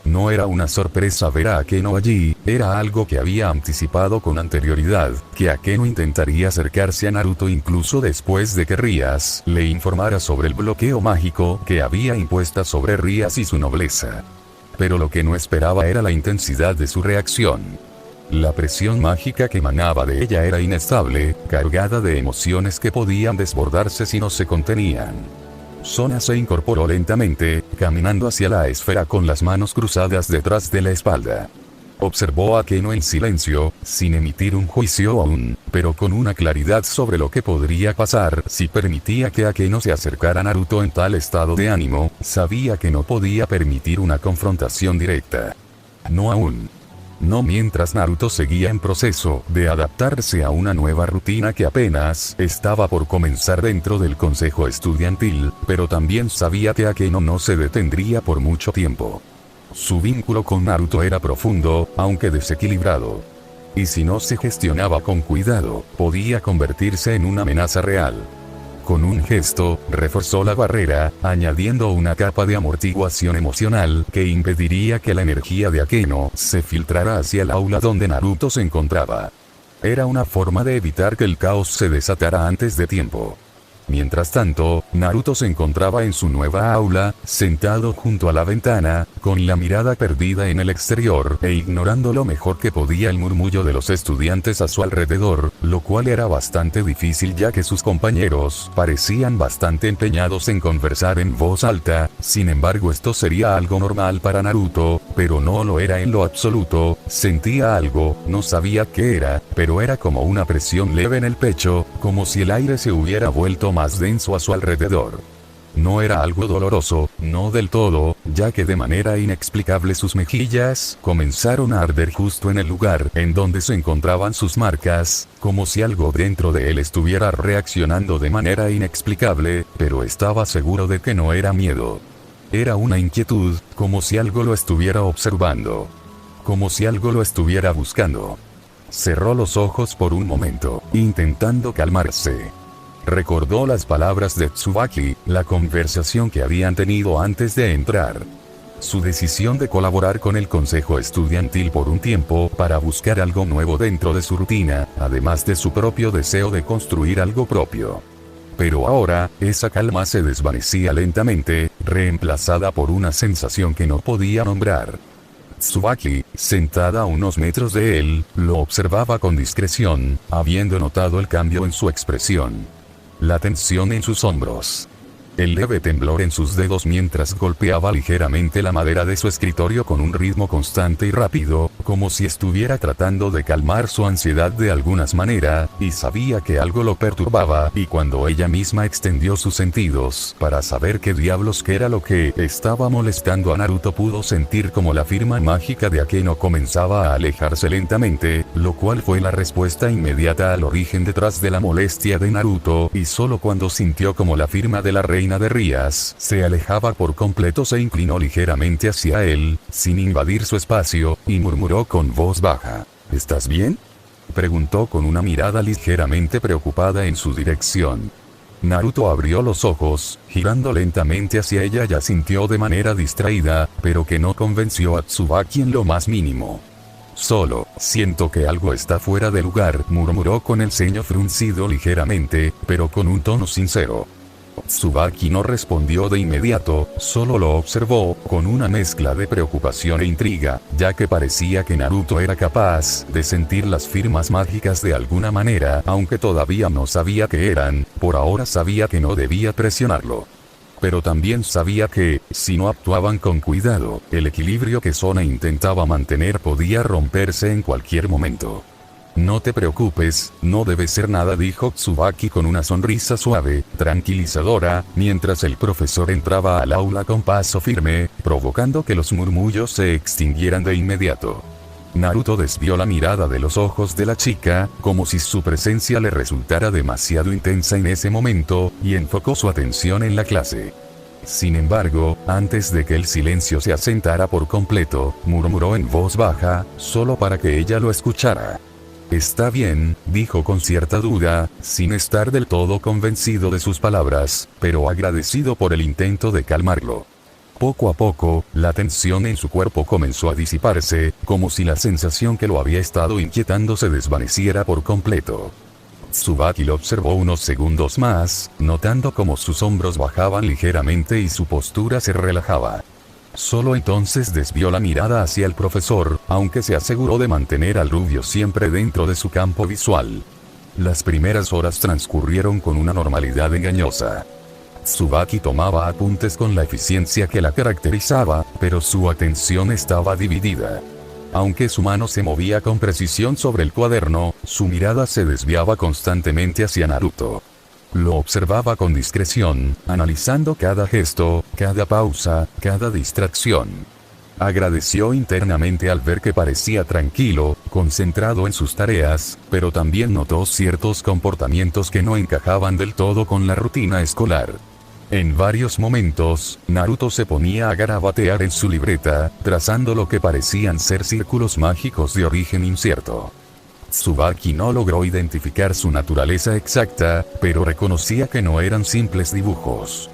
No era una sorpresa ver a Akeno allí, era algo que había anticipado con anterioridad, que Akeno intentaría acercarse a Naruto incluso después de que Rias le informara sobre el bloqueo mágico que había impuesta sobre Rias y su nobleza. Pero lo que no esperaba era la intensidad de su reacción. La presión mágica que emanaba de ella era inestable, cargada de emociones que podían desbordarse si no se contenían. Sona se incorporó lentamente, caminando hacia la esfera con las manos cruzadas detrás de la espalda. Observó a Akeno en silencio, sin emitir un juicio aún, pero con una claridad sobre lo que podría pasar si permitía que Akeno se acercara a Naruto en tal estado de ánimo, sabía que no podía permitir una confrontación directa. No aún. No mientras Naruto seguía en proceso de adaptarse a una nueva rutina que apenas estaba por comenzar dentro del consejo estudiantil, pero también sabía que Akeno no se detendría por mucho tiempo. Su vínculo con Naruto era profundo, aunque desequilibrado. Y si no se gestionaba con cuidado, podía convertirse en una amenaza real. Con un gesto, reforzó la barrera, añadiendo una capa de amortiguación emocional que impediría que la energía de Akeno se filtrara hacia el aula donde Naruto se encontraba. Era una forma de evitar que el caos se desatara antes de tiempo. Mientras tanto, Naruto se encontraba en su nueva aula, sentado junto a la ventana, con la mirada perdida en el exterior e ignorando lo mejor que podía el murmullo de los estudiantes a su alrededor, lo cual era bastante difícil ya que sus compañeros parecían bastante empeñados en conversar en voz alta. Sin embargo, esto sería algo normal para Naruto, pero no lo era en lo absoluto. Sentía algo, no sabía qué era, pero era como una presión leve en el pecho, como si el aire se hubiera vuelto más denso a su alrededor. No era algo doloroso, no del todo, ya que de manera inexplicable sus mejillas comenzaron a arder justo en el lugar en donde se encontraban sus marcas, como si algo dentro de él estuviera reaccionando de manera inexplicable, pero estaba seguro de que no era miedo. Era una inquietud, como si algo lo estuviera observando. Como si algo lo estuviera buscando. Cerró los ojos por un momento, intentando calmarse. Recordó las palabras de Tsubaki, la conversación que habían tenido antes de entrar. Su decisión de colaborar con el consejo estudiantil por un tiempo para buscar algo nuevo dentro de su rutina, además de su propio deseo de construir algo propio. Pero ahora, esa calma se desvanecía lentamente, reemplazada por una sensación que no podía nombrar. Tsubaki, sentada a unos metros de él, lo observaba con discreción, habiendo notado el cambio en su expresión. La tensión en sus hombros. el leve temblor en sus dedos mientras golpeaba ligeramente la madera de su escritorio con un ritmo constante y rápido, como si estuviera tratando de calmar su ansiedad de alguna manera, y sabía que algo lo perturbaba, y cuando ella misma extendió sus sentidos para saber qué diablos que era lo que estaba molestando a Naruto, pudo sentir como la firma mágica de Akeno comenzaba a alejarse lentamente, lo cual fue la respuesta inmediata al origen detrás de la molestia de Naruto, y solo cuando sintió como la firma de la reina de Rías se alejaba por completo se inclinó ligeramente hacia él, sin invadir su espacio, y murmuró con voz baja: ¿Estás bien?, preguntó con una mirada ligeramente preocupada en su dirección. Naruto abrió los ojos, girando lentamente hacia ella y asintió de manera distraída, pero que no convenció a Tsubaki en lo más mínimo. Solo, siento que algo está fuera de lugar, murmuró con el ceño fruncido ligeramente, pero con un tono sincero. Tsubaki no respondió de inmediato, solo lo observó, con una mezcla de preocupación e intriga, ya que parecía que Naruto era capaz de sentir las firmas mágicas de alguna manera, aunque todavía no sabía qué eran. Por ahora sabía que no debía presionarlo. Pero también sabía que, si no actuaban con cuidado, el equilibrio que Sona intentaba mantener podía romperse en cualquier momento. No te preocupes, no debe ser nada, dijo Tsubaki con una sonrisa suave, tranquilizadora, mientras el profesor entraba al aula con paso firme, provocando que los murmullos se extinguieran de inmediato. Naruto desvió la mirada de los ojos de la chica, como si su presencia le resultara demasiado intensa en ese momento, y enfocó su atención en la clase. Sin embargo, antes de que el silencio se asentara por completo, murmuró en voz baja, solo para que ella lo escuchara. Está bien, dijo con cierta duda, sin estar del todo convencido de sus palabras, pero agradecido por el intento de calmarlo. Poco a poco, la tensión en su cuerpo comenzó a disiparse, como si la sensación que lo había estado inquietando se desvaneciera por completo. Tsubaki lo observó unos segundos más, notando cómo sus hombros bajaban ligeramente y su postura se relajaba. Solo entonces desvió la mirada hacia el profesor, aunque se aseguró de mantener al rubio siempre dentro de su campo visual. Las primeras horas transcurrieron con una normalidad engañosa. Tsubaki tomaba apuntes con la eficiencia que la caracterizaba, pero su atención estaba dividida. Aunque su mano se movía con precisión sobre el cuaderno, su mirada se desviaba constantemente hacia Naruto. Lo observaba con discreción, analizando cada gesto, cada pausa, cada distracción. Agradeció internamente al ver que parecía tranquilo, concentrado en sus tareas, pero también notó ciertos comportamientos que no encajaban del todo con la rutina escolar. En varios momentos, Naruto se ponía a garabatear en su libreta, trazando lo que parecían ser círculos mágicos de origen incierto. Tsubaki no logró identificar su naturaleza exacta, pero reconocía que no eran simples dibujos.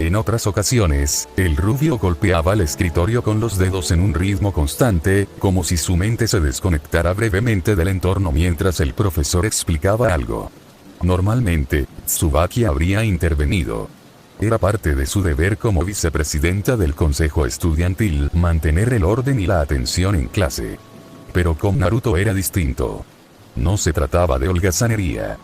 En otras ocasiones, el rubio golpeaba el escritorio con los dedos en un ritmo constante, como si su mente se desconectara brevemente del entorno mientras el profesor explicaba algo. Normalmente, Tsubaki habría intervenido. Era parte de su deber como vicepresidenta del consejo estudiantil mantener el orden y la atención en clase. Pero con Naruto era distinto. No se trataba de holgazanería.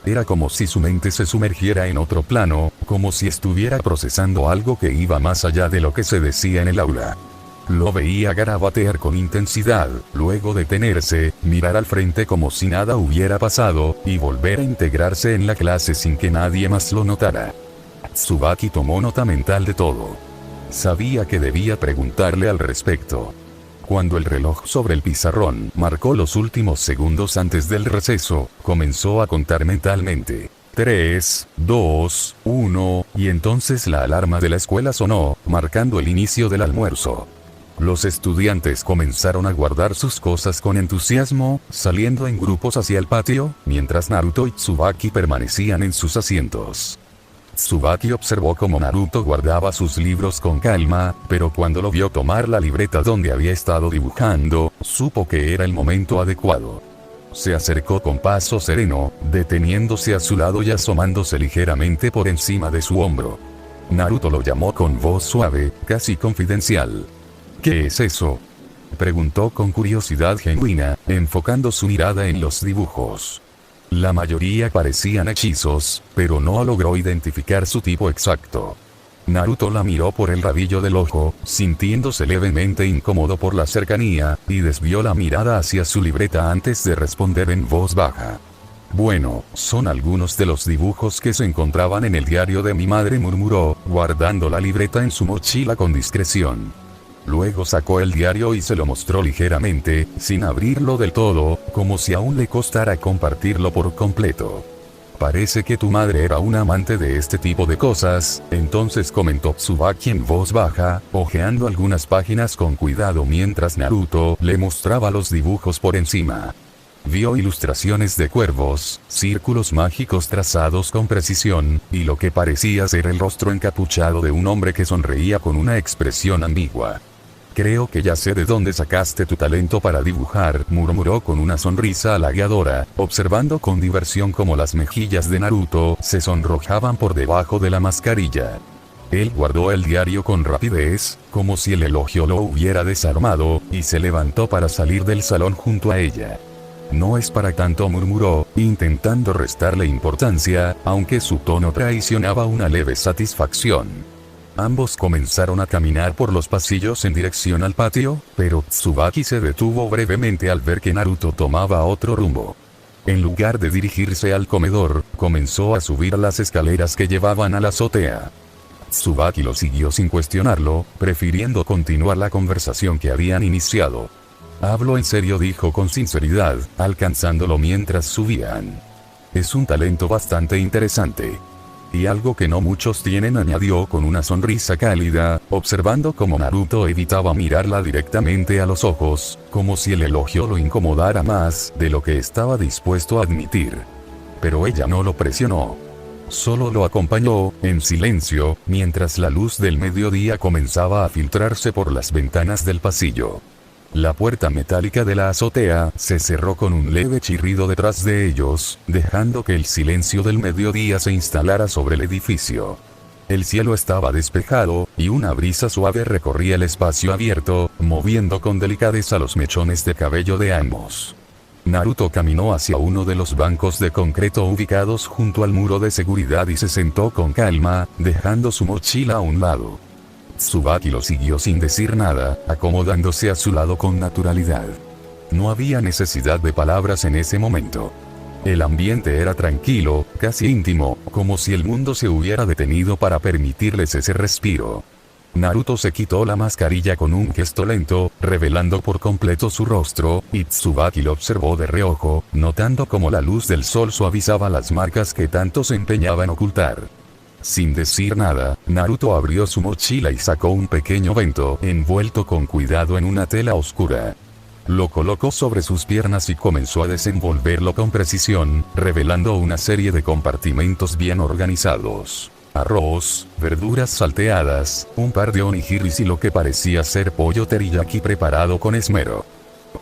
Era como si su mente se sumergiera en otro plano, como si estuviera procesando algo que iba más allá de lo que se decía en el aula. Lo veía garabatear con intensidad, luego detenerse, mirar al frente como si nada hubiera pasado, y volver a integrarse en la clase sin que nadie más lo notara. Tsubaki tomó nota mental de todo. Sabía que debía preguntarle al respecto. Cuando el reloj sobre el pizarrón marcó los últimos segundos antes del receso, comenzó a contar mentalmente. 3, 2, 1, y entonces la alarma de la escuela sonó, marcando el inicio del almuerzo. Los estudiantes comenzaron a guardar sus cosas con entusiasmo, saliendo en grupos hacia el patio, mientras Naruto y Tsubaki permanecían en sus asientos. Tsubaki observó cómo Naruto guardaba sus libros con calma, pero cuando lo vio tomar la libreta donde había estado dibujando, supo que era el momento adecuado. Se acercó con paso sereno, deteniéndose a su lado y asomándose ligeramente por encima de su hombro. Naruto lo llamó con voz suave, casi confidencial. ¿Qué es eso?, preguntó con curiosidad genuina, enfocando su mirada en los dibujos. La mayoría parecían hechizos, pero no logró identificar su tipo exacto. Naruto la miró por el rabillo del ojo, sintiéndose levemente incómodo por la cercanía, y desvió la mirada hacia su libreta antes de responder en voz baja. Bueno, son algunos de los dibujos que se encontraban en el diario de mi madre, murmuró, guardando la libreta en su mochila con discreción. Luego sacó el diario y se lo mostró ligeramente, sin abrirlo del todo, como si aún le costara compartirlo por completo. Parece que tu madre era una amante de este tipo de cosas, entonces comentó Tsubaki en voz baja, hojeando algunas páginas con cuidado mientras Naruto le mostraba los dibujos por encima. Vio ilustraciones de cuervos, círculos mágicos trazados con precisión, y lo que parecía ser el rostro encapuchado de un hombre que sonreía con una expresión ambigua. Creo que ya sé de dónde sacaste tu talento para dibujar, murmuró con una sonrisa halagadora, observando con diversión cómo las mejillas de Naruto se sonrojaban por debajo de la mascarilla. Él guardó el diario con rapidez, como si el elogio lo hubiera desarmado, y se levantó para salir del salón junto a ella. No es para tanto, murmuró, intentando restarle importancia, aunque su tono traicionaba una leve satisfacción. Ambos comenzaron a caminar por los pasillos en dirección al patio, pero Tsubaki se detuvo brevemente al ver que Naruto tomaba otro rumbo. En lugar de dirigirse al comedor, comenzó a subir las escaleras que llevaban a la azotea. Tsubaki lo siguió sin cuestionarlo, prefiriendo continuar la conversación que habían iniciado. Hablo en serio, dijo con sinceridad, alcanzándolo mientras subían. Es un talento bastante interesante. Y algo que no muchos tienen, añadió con una sonrisa cálida, observando cómo Naruto evitaba mirarla directamente a los ojos, como si el elogio lo incomodara más de lo que estaba dispuesto a admitir. Pero ella no lo presionó. Solo lo acompañó, en silencio, mientras la luz del mediodía comenzaba a filtrarse por las ventanas del pasillo. La puerta metálica de la azotea se cerró con un leve chirrido detrás de ellos, dejando que el silencio del mediodía se instalara sobre el edificio. El cielo estaba despejado, y una brisa suave recorría el espacio abierto, moviendo con delicadeza los mechones de cabello de ambos. Naruto caminó hacia uno de los bancos de concreto ubicados junto al muro de seguridad y se sentó con calma, dejando su mochila a un lado. Tsubaki lo siguió sin decir nada, acomodándose a su lado con naturalidad. No había necesidad de palabras en ese momento. El ambiente era tranquilo, casi íntimo, como si el mundo se hubiera detenido para permitirles ese respiro. Naruto se quitó la mascarilla con un gesto lento, revelando por completo su rostro, y Tsubaki lo observó de reojo, notando cómo la luz del sol suavizaba las marcas que tanto se empeñaba en ocultar. Sin decir nada, Naruto abrió su mochila y sacó un pequeño bento envuelto con cuidado en una tela oscura. Lo colocó sobre sus piernas y comenzó a desenvolverlo con precisión, revelando una serie de compartimentos bien organizados. Arroz, verduras salteadas, un par de onigiris y lo que parecía ser pollo teriyaki preparado con esmero.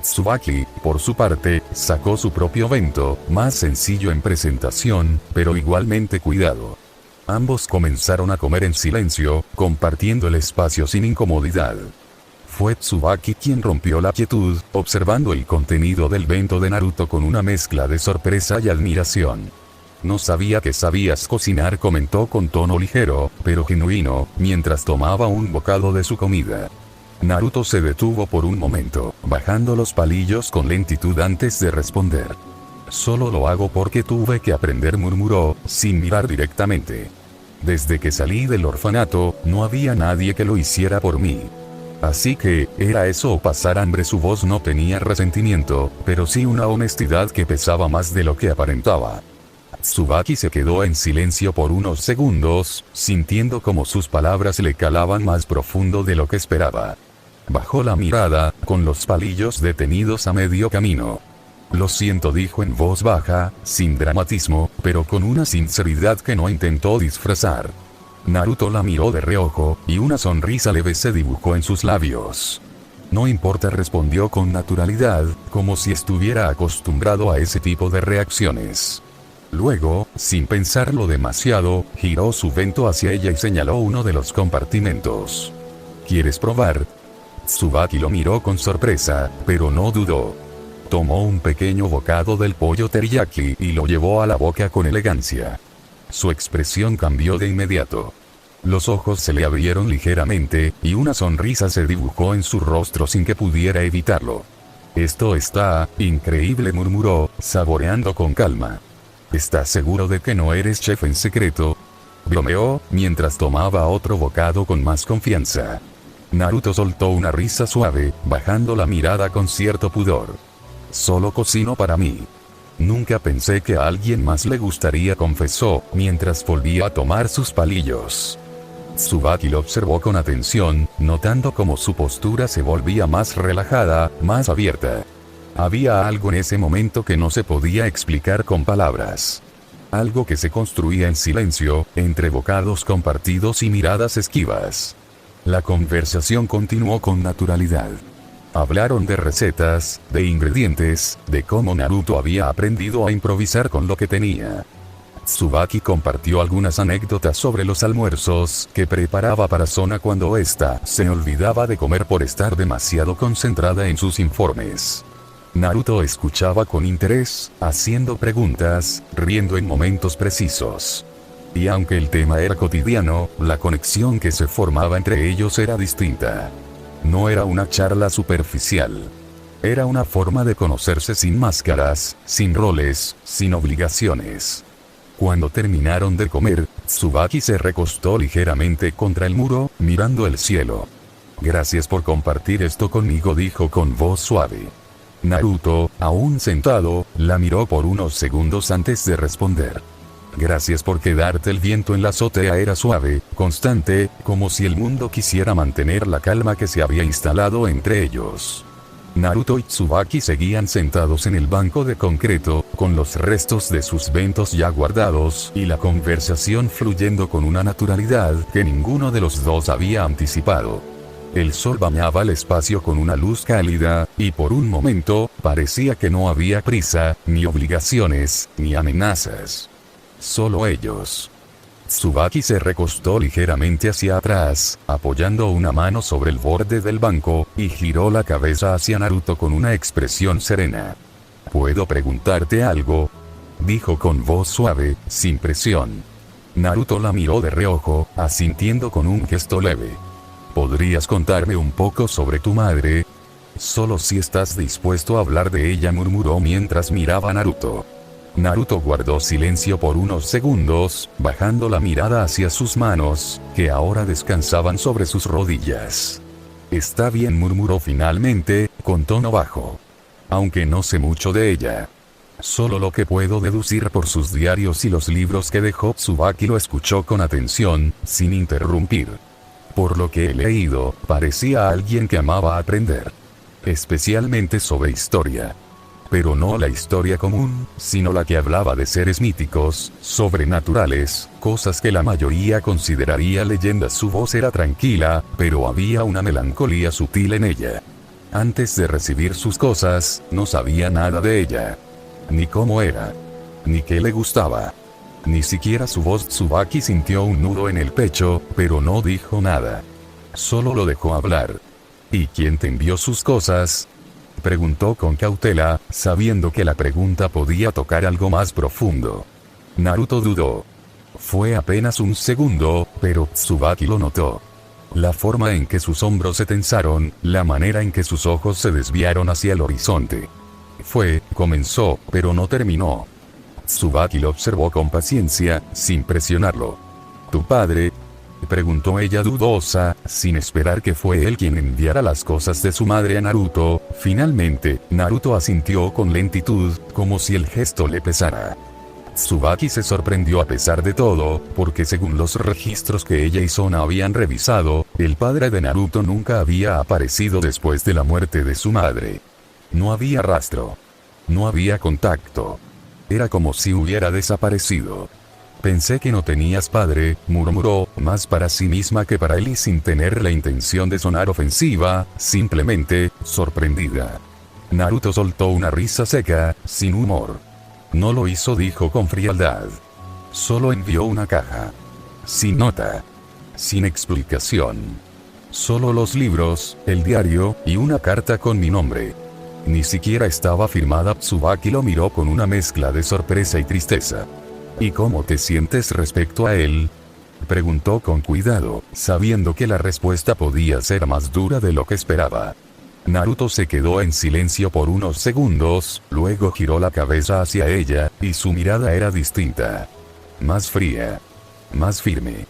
Tsubaki, por su parte, sacó su propio bento, más sencillo en presentación, pero igualmente cuidado. Ambos comenzaron a comer en silencio, compartiendo el espacio sin incomodidad. Fue Tsubaki quien rompió la quietud, observando el contenido del bento de Naruto con una mezcla de sorpresa y admiración. No sabía que sabías cocinar, comentó con tono ligero, pero genuino, mientras tomaba un bocado de su comida. Naruto se detuvo por un momento, bajando los palillos con lentitud antes de responder. Solo lo hago porque tuve que aprender, murmuró, sin mirar directamente. Desde que salí del orfanato, no había nadie que lo hiciera por mí. Así que, ¿era eso o pasar hambre? Su voz no tenía resentimiento, pero sí una honestidad que pesaba más de lo que aparentaba. Tsubaki se quedó en silencio por unos segundos, sintiendo como sus palabras le calaban más profundo de lo que esperaba. Bajó la mirada, con los palillos detenidos a medio camino. Lo siento, dijo en voz baja, sin dramatismo, pero con una sinceridad que no intentó disfrazar. Naruto la miró de reojo, y una sonrisa leve se dibujó en sus labios. No importa, respondió con naturalidad, como si estuviera acostumbrado a ese tipo de reacciones. Luego, sin pensarlo demasiado, giró su bento hacia ella y señaló uno de los compartimentos. ¿Quieres probar? Tsubaki lo miró con sorpresa, pero no dudó. Tomó un pequeño bocado del pollo teriyaki y lo llevó a la boca con elegancia. Su expresión cambió de inmediato. Los ojos se le abrieron ligeramente, y una sonrisa se dibujó en su rostro sin que pudiera evitarlo. Esto está increíble, murmuró, saboreando con calma. ¿Estás seguro de que no eres chef en secreto?, bromeó, mientras tomaba otro bocado con más confianza. Naruto soltó una risa suave, bajando la mirada con cierto pudor. Solo cocino para mí. Nunca pensé que a alguien más le gustaría, confesó, mientras volvía a tomar sus palillos. Tsubaki lo observó con atención, notando cómo su postura se volvía más relajada, más abierta. Había algo en ese momento que no se podía explicar con palabras. Algo que se construía en silencio, entre bocados compartidos y miradas esquivas. La conversación continuó con naturalidad. Hablaron de recetas, de ingredientes, de cómo Naruto había aprendido a improvisar con lo que tenía. Tsubaki compartió algunas anécdotas sobre los almuerzos que preparaba para Sona cuando ésta se olvidaba de comer por estar demasiado concentrada en sus informes. Naruto escuchaba con interés, haciendo preguntas, riendo en momentos precisos. Y aunque el tema era cotidiano, la conexión que se formaba entre ellos era distinta. No era una charla superficial. Era una forma de conocerse sin máscaras, sin roles, sin obligaciones. Cuando terminaron de comer, Tsubaki se recostó ligeramente contra el muro, mirando el cielo. «Gracias por compartir esto conmigo», dijo con voz suave. Naruto, aún sentado, la miró por unos segundos antes de responder. «Gracias por quedarte». El viento en la azotea era suave, constante, como si el mundo quisiera mantener la calma que se había instalado entre ellos. Naruto y Tsubaki seguían sentados en el banco de concreto, con los restos de sus bentos ya guardados, y la conversación fluyendo con una naturalidad que ninguno de los dos había anticipado. El sol bañaba el espacio con una luz cálida, y por un momento, parecía que no había prisa, ni obligaciones, ni amenazas. Solo ellos. Tsubaki se recostó ligeramente hacia atrás, apoyando una mano sobre el borde del banco, y giró la cabeza hacia Naruto con una expresión serena. «¿Puedo preguntarte algo?», dijo con voz suave, sin presión. Naruto la miró de reojo, asintiendo con un gesto leve. «¿Podrías contarme un poco sobre tu madre?». «Solo si estás dispuesto a hablar de ella», murmuró mientras miraba a Naruto. Naruto guardó silencio por unos segundos, bajando la mirada hacia sus manos, que ahora descansaban sobre sus rodillas. «Está bien», murmuró finalmente, con tono bajo. «Aunque no sé mucho de ella. Solo lo que puedo deducir por sus diarios y los libros que dejó». Tsubaki lo escuchó con atención, sin interrumpir. «Por lo que he leído, parecía alguien que amaba aprender. Especialmente sobre historia. Pero no la historia común, sino la que hablaba de seres míticos, sobrenaturales, cosas que la mayoría consideraría leyendas». Su voz era tranquila, pero había una melancolía sutil en ella. Antes de recibir sus cosas, no sabía nada de ella. Ni cómo era. Ni qué le gustaba. Ni siquiera su voz. Tsubaki sintió un nudo en el pecho, pero no dijo nada. Solo lo dejó hablar. «¿Y quién te envió sus cosas?», preguntó con cautela, sabiendo que la pregunta podía tocar algo más profundo. Naruto dudó. Fue apenas un segundo, pero Tsubaki lo notó. La forma en que sus hombros se tensaron, la manera en que sus ojos se desviaron hacia el horizonte. Comenzó, pero no terminó. Tsubaki lo observó con paciencia, sin presionarlo. «¿Tu padre?», preguntó ella dudosa, sin esperar que fue él quien enviara las cosas de su madre a Naruto. Finalmente, Naruto asintió con lentitud, como si el gesto le pesara. Tsubaki se sorprendió a pesar de todo, porque según los registros que ella y Sona habían revisado, el padre de Naruto nunca había aparecido después de la muerte de su madre. No había rastro. No había contacto. Era como si hubiera desaparecido. «Pensé que no tenías padre», murmuró, más para sí misma que para él y sin tener la intención de sonar ofensiva, simplemente, sorprendida. Naruto soltó una risa seca, sin humor. «No lo hizo», dijo con frialdad. «Solo envió una caja. Sin nota. Sin explicación. Solo los libros, el diario, y una carta con mi nombre. Ni siquiera estaba firmada». Tsubaki lo miró con una mezcla de sorpresa y tristeza. «¿Y cómo te sientes respecto a él?». Preguntó con cuidado, sabiendo que la respuesta podía ser más dura de lo que esperaba. Naruto se quedó en silencio por unos segundos, luego giró la cabeza hacia ella, y su mirada era distinta. Más fría. Más firme.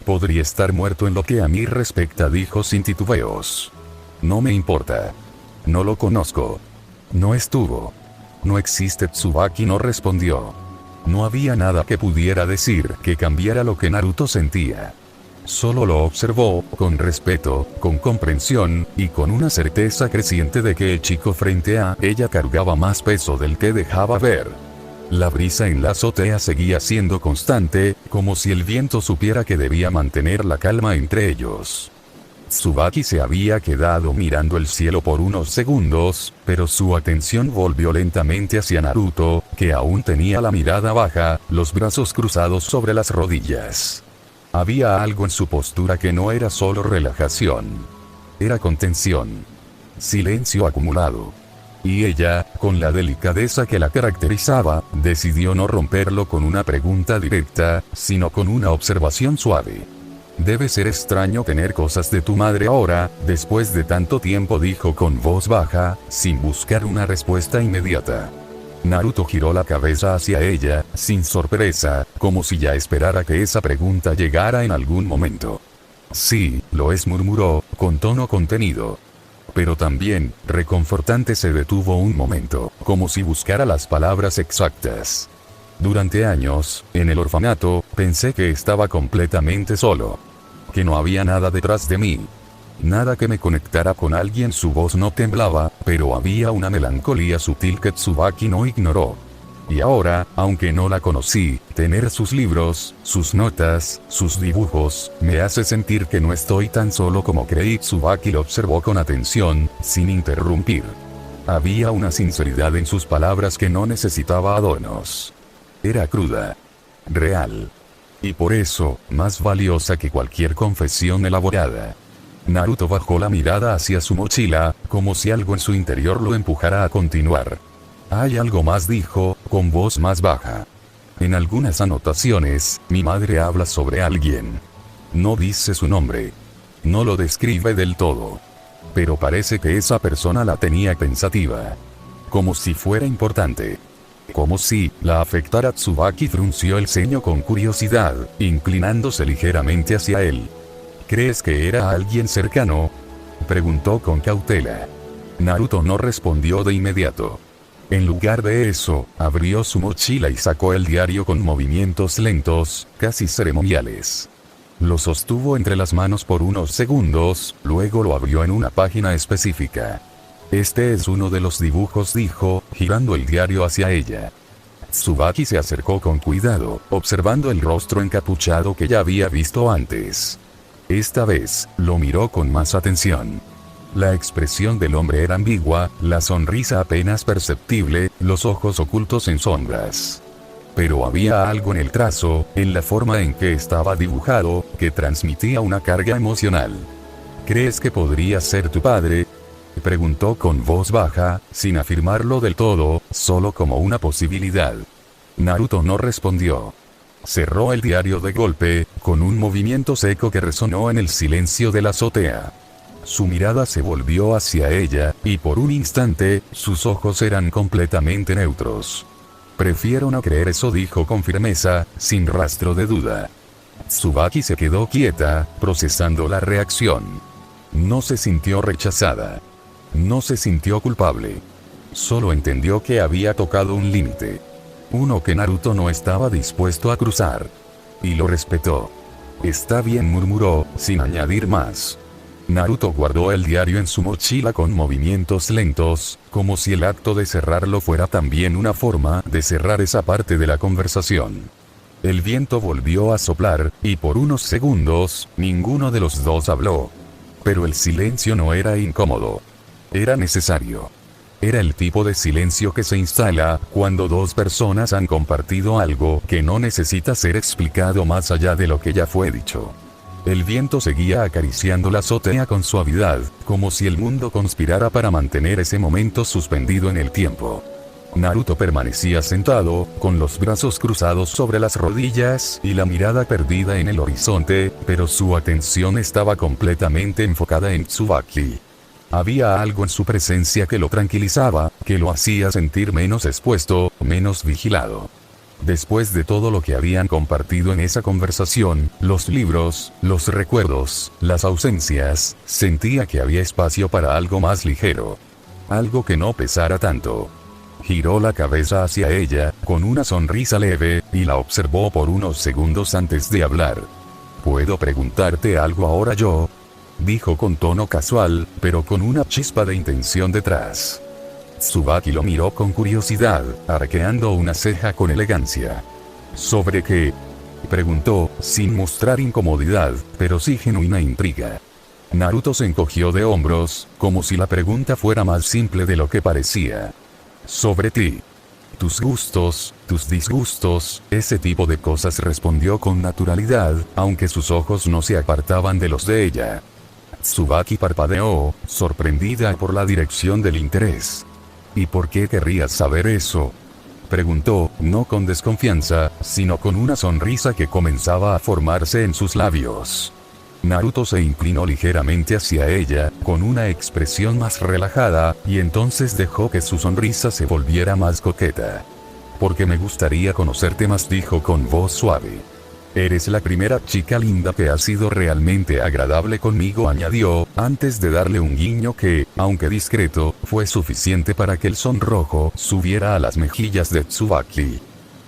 Podría estar muerto en lo que a mí respecta, dijo sin titubeos. No me importa. No lo conozco. No estuvo. No existe. Tsubaki no respondió. No había nada que pudiera decir que cambiara lo que Naruto sentía. Solo lo observó, con respeto, con comprensión, y con una certeza creciente de que el chico frente a ella cargaba más peso del que dejaba ver. La brisa en la azotea seguía siendo constante, como si el viento supiera que debía mantener la calma entre ellos. Tsubaki se había quedado mirando el cielo por unos segundos, pero su atención volvió lentamente hacia Naruto, que aún tenía la mirada baja, los brazos cruzados sobre las rodillas. Había algo en su postura que no era solo relajación. Era contención. Silencio acumulado. Y ella, con la delicadeza que la caracterizaba, decidió no romperlo con una pregunta directa, sino con una observación suave. Debe ser extraño tener cosas de tu madre ahora, después de tanto tiempo, dijo con voz baja, sin buscar una respuesta inmediata. Naruto giró la cabeza hacia ella, sin sorpresa, como si ya esperara que esa pregunta llegara en algún momento. Sí, lo es, murmuró, con tono contenido. Pero también, reconfortante, se detuvo un momento, como si buscara las palabras exactas. Durante años, en el orfanato, pensé que estaba completamente solo. Que no había nada detrás de mí. Nada que me conectara con alguien. Su voz no temblaba, pero había una melancolía sutil que Tsubaki no ignoró. Y ahora, aunque no la conocí, tener sus libros, sus notas, sus dibujos, me hace sentir que no estoy tan solo como creí. Tsubaki lo observó con atención, sin interrumpir. Había una sinceridad en sus palabras que no necesitaba adornos. Era cruda. Real. Y por eso, más valiosa que cualquier confesión elaborada. Naruto bajó la mirada hacia su mochila, como si algo en su interior lo empujara a continuar. Hay algo más, dijo, con voz más baja. En algunas anotaciones, mi madre habla sobre alguien. No dice su nombre. No lo describe del todo. Pero parece que esa persona la tenía pensativa. Como si fuera importante. Como si la afectara. Tsubaki frunció el ceño con curiosidad, inclinándose ligeramente hacia él. ¿Crees que era alguien cercano?, preguntó con cautela. Naruto no respondió de inmediato. En lugar de eso, abrió su mochila y sacó el diario con movimientos lentos, casi ceremoniales. Lo sostuvo entre las manos por unos segundos, luego lo abrió en una página específica. Este es uno de los dibujos, dijo, girando el diario hacia ella. Tsubaki se acercó con cuidado, observando el rostro encapuchado que ya había visto antes. Esta vez, lo miró con más atención. La expresión del hombre era ambigua, la sonrisa apenas perceptible, los ojos ocultos en sombras. Pero había algo en el trazo, en la forma en que estaba dibujado, que transmitía una carga emocional. ¿Crees que podría ser tu padre?, preguntó con voz baja, sin afirmarlo del todo, solo como una posibilidad. Naruto no respondió. Cerró el diario de golpe, con un movimiento seco que resonó en el silencio de la azotea. Su mirada se volvió hacia ella, y por un instante, sus ojos eran completamente neutros. Prefiero no creer eso, dijo con firmeza, sin rastro de duda. Tsubaki se quedó quieta, procesando la reacción. No se sintió rechazada. No se sintió culpable. Solo entendió que había tocado un límite. Uno que Naruto no estaba dispuesto a cruzar. Y lo respetó. Está bien, murmuró, sin añadir más. Naruto guardó el diario en su mochila con movimientos lentos, como si el acto de cerrarlo fuera también una forma de cerrar esa parte de la conversación. El viento volvió a soplar, y por unos segundos, ninguno de los dos habló. Pero el silencio no era incómodo. Era necesario. Era el tipo de silencio que se instala cuando dos personas han compartido algo que no necesita ser explicado más allá de lo que ya fue dicho. El viento seguía acariciando la azotea con suavidad, como si el mundo conspirara para mantener ese momento suspendido en el tiempo. Naruto permanecía sentado, con los brazos cruzados sobre las rodillas y la mirada perdida en el horizonte, pero su atención estaba completamente enfocada en Tsubaki. Había algo en su presencia que lo tranquilizaba, que lo hacía sentir menos expuesto, menos vigilado. Después de todo lo que habían compartido en esa conversación, los libros, los recuerdos, las ausencias, sentía que había espacio para algo más ligero. Algo que no pesara tanto. Giró la cabeza hacia ella, con una sonrisa leve, y la observó por unos segundos antes de hablar. ¿Puedo preguntarte algo ahora yo? Dijo con tono casual, pero con una chispa de intención detrás. Tsubaki lo miró con curiosidad, arqueando una ceja con elegancia. ¿Sobre qué? Preguntó, sin mostrar incomodidad, pero sí genuina intriga. Naruto se encogió de hombros, como si la pregunta fuera más simple de lo que parecía. Sobre ti. Tus gustos, tus disgustos, ese tipo de cosas, respondió con naturalidad, aunque sus ojos no se apartaban de los de ella. Tsubaki parpadeó, sorprendida por la dirección del interés. ¿Y por qué querrías saber eso? Preguntó, no con desconfianza, sino con una sonrisa que comenzaba a formarse en sus labios. Naruto se inclinó ligeramente hacia ella, con una expresión más relajada, y entonces dejó que su sonrisa se volviera más coqueta. Porque me gustaría conocerte más, dijo con voz suave. Eres la primera chica linda que ha sido realmente agradable conmigo, añadió, antes de darle un guiño que, aunque discreto, fue suficiente para que el sonrojo subiera a las mejillas de Tsubaki.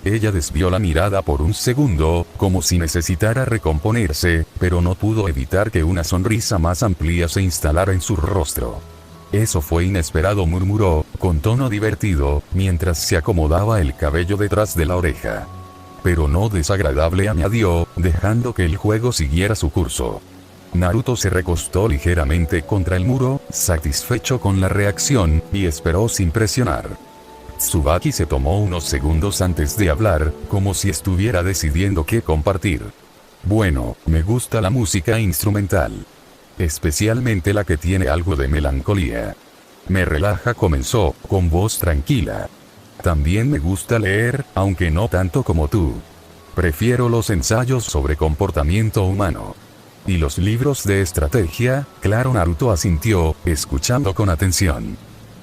Ella desvió la mirada por un segundo, como si necesitara recomponerse, pero no pudo evitar que una sonrisa más amplia se instalara en su rostro. Eso fue inesperado, murmuró, con tono divertido, mientras se acomodaba el cabello detrás de la oreja. Pero no desagradable, añadió, dejando que el juego siguiera su curso. Naruto se recostó ligeramente contra el muro, satisfecho con la reacción, y esperó sin presionar. Tsubaki se tomó unos segundos antes de hablar, como si estuviera decidiendo qué compartir. Bueno, me gusta la música instrumental. Especialmente la que tiene algo de melancolía. Me relaja, comenzó, con voz tranquila. También me gusta leer, aunque no tanto como tú. Prefiero los ensayos sobre comportamiento humano. ¿Y los libros de estrategia? Claro, Naruto asintió, escuchando con atención.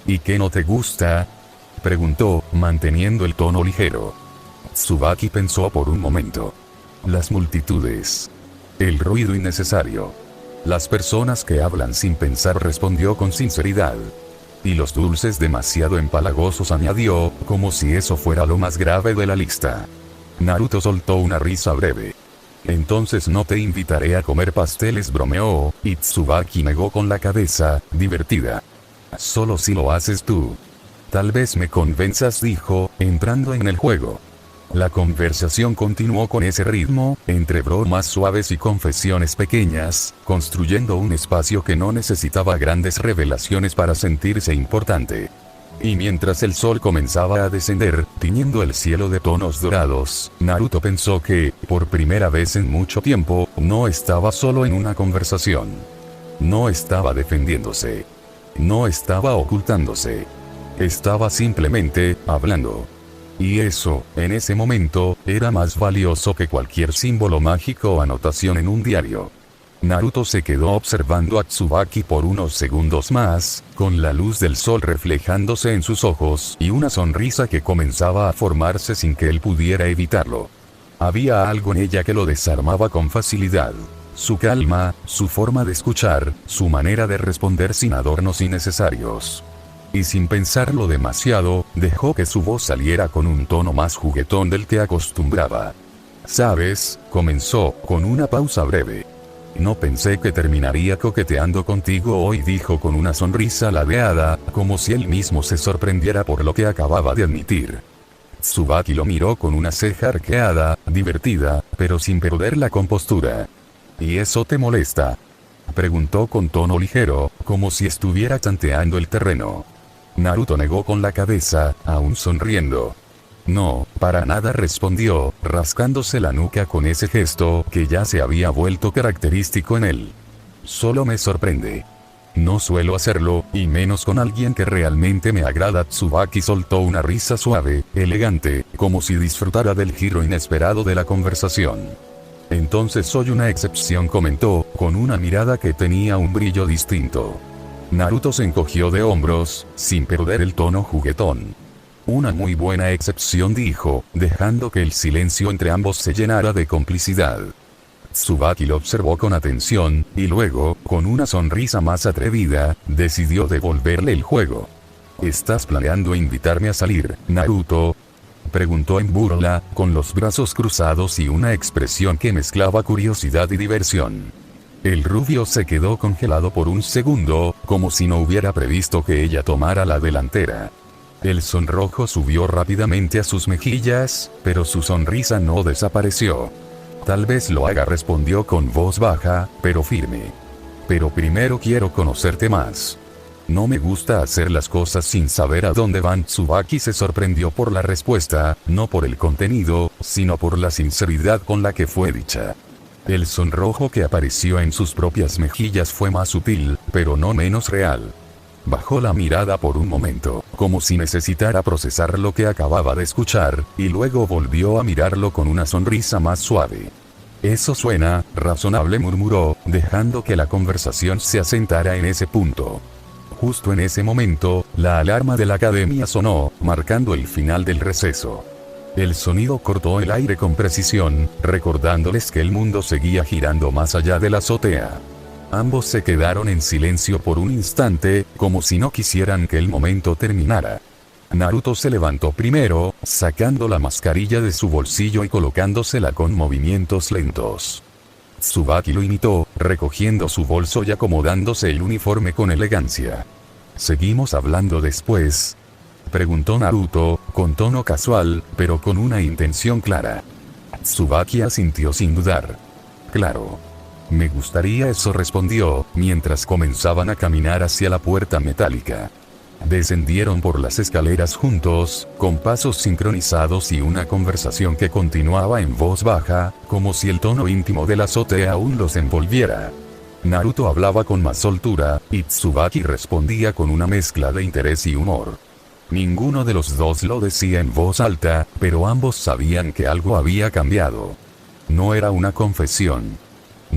¿Y qué no te gusta? Preguntó, manteniendo el tono ligero. Tsubaki pensó por un momento. Las multitudes. El ruido innecesario. Las personas que hablan sin pensar, respondió con sinceridad. Y los dulces demasiado empalagosos, añadió, como si eso fuera lo más grave de la lista. Naruto soltó una risa breve. Entonces no te invitaré a comer pasteles, bromeó, y Tsubaki negó con la cabeza, divertida. Solo si lo haces tú. Tal vez me convenzas, dijo, entrando en el juego. La conversación continuó con ese ritmo, entre bromas suaves y confesiones pequeñas, construyendo un espacio que no necesitaba grandes revelaciones para sentirse importante. Y mientras el sol comenzaba a descender, tiñendo el cielo de tonos dorados, Naruto pensó que, por primera vez en mucho tiempo, no estaba solo en una conversación. No estaba defendiéndose. No estaba ocultándose. Estaba simplemente, hablando. Y eso, en ese momento, era más valioso que cualquier símbolo mágico o anotación en un diario. Naruto se quedó observando a Tsubaki por unos segundos más, con la luz del sol reflejándose en sus ojos y una sonrisa que comenzaba a formarse sin que él pudiera evitarlo. Había algo en ella que lo desarmaba con facilidad. Su calma, su forma de escuchar, su manera de responder sin adornos innecesarios. Y sin pensarlo demasiado, dejó que su voz saliera con un tono más juguetón del que acostumbraba. ¿Sabes? Comenzó, con una pausa breve. No pensé que terminaría coqueteando contigo hoy, dijo con una sonrisa ladeada, como si él mismo se sorprendiera por lo que acababa de admitir. Tsubaki lo miró con una ceja arqueada, divertida, pero sin perder la compostura. ¿Y eso te molesta? Preguntó con tono ligero, como si estuviera tanteando el terreno. Naruto negó con la cabeza, aún sonriendo. No, para nada, respondió, rascándose la nuca con ese gesto que ya se había vuelto característico en él. Solo me sorprende. No suelo hacerlo, y menos con alguien que realmente me agrada. Tsubaki soltó una risa suave, elegante, como si disfrutara del giro inesperado de la conversación. Entonces soy una excepción, comentó, con una mirada que tenía un brillo distinto. Naruto se encogió de hombros, sin perder el tono juguetón. Una muy buena excepción, dijo, dejando que el silencio entre ambos se llenara de complicidad. Tsubaki lo observó con atención, y luego, con una sonrisa más atrevida, decidió devolverle el juego. ¿Estás planeando invitarme a salir, Naruto?, preguntó en burla, con los brazos cruzados y una expresión que mezclaba curiosidad y diversión. El rubio se quedó congelado por un segundo, como si no hubiera previsto que ella tomara la delantera. El sonrojo subió rápidamente a sus mejillas, pero su sonrisa no desapareció. Tal vez lo haga, respondió con voz baja, pero firme. Pero primero quiero conocerte más. No me gusta hacer las cosas sin saber a dónde van. Tsubaki se sorprendió por la respuesta, no por el contenido, sino por la sinceridad con la que fue dicha. El sonrojo que apareció en sus propias mejillas fue más sutil, pero no menos real. Bajó la mirada por un momento, como si necesitara procesar lo que acababa de escuchar, y luego volvió a mirarlo con una sonrisa más suave. Eso suena razonable, murmuró, dejando que la conversación se asentara en ese punto. Justo en ese momento, la alarma de la academia sonó, marcando el final del receso. El sonido cortó el aire con precisión, recordándoles que el mundo seguía girando más allá de la azotea. Ambos se quedaron en silencio por un instante, como si no quisieran que el momento terminara. Naruto se levantó primero, sacando la mascarilla de su bolsillo y colocándosela con movimientos lentos. Tsubaki lo imitó, recogiendo su bolso y acomodándose el uniforme con elegancia. ¿Seguimos hablando después?, preguntó Naruto, con tono casual, pero con una intención clara. Tsubaki asintió sin dudar. Claro. Me gustaría eso, respondió, mientras comenzaban a caminar hacia la puerta metálica. Descendieron por las escaleras juntos, con pasos sincronizados y una conversación que continuaba en voz baja, como si el tono íntimo de la azotea aún los envolviera. Naruto hablaba con más soltura, y Tsubaki respondía con una mezcla de interés y humor. Ninguno de los dos lo decía en voz alta, pero ambos sabían que algo había cambiado. No era una confesión.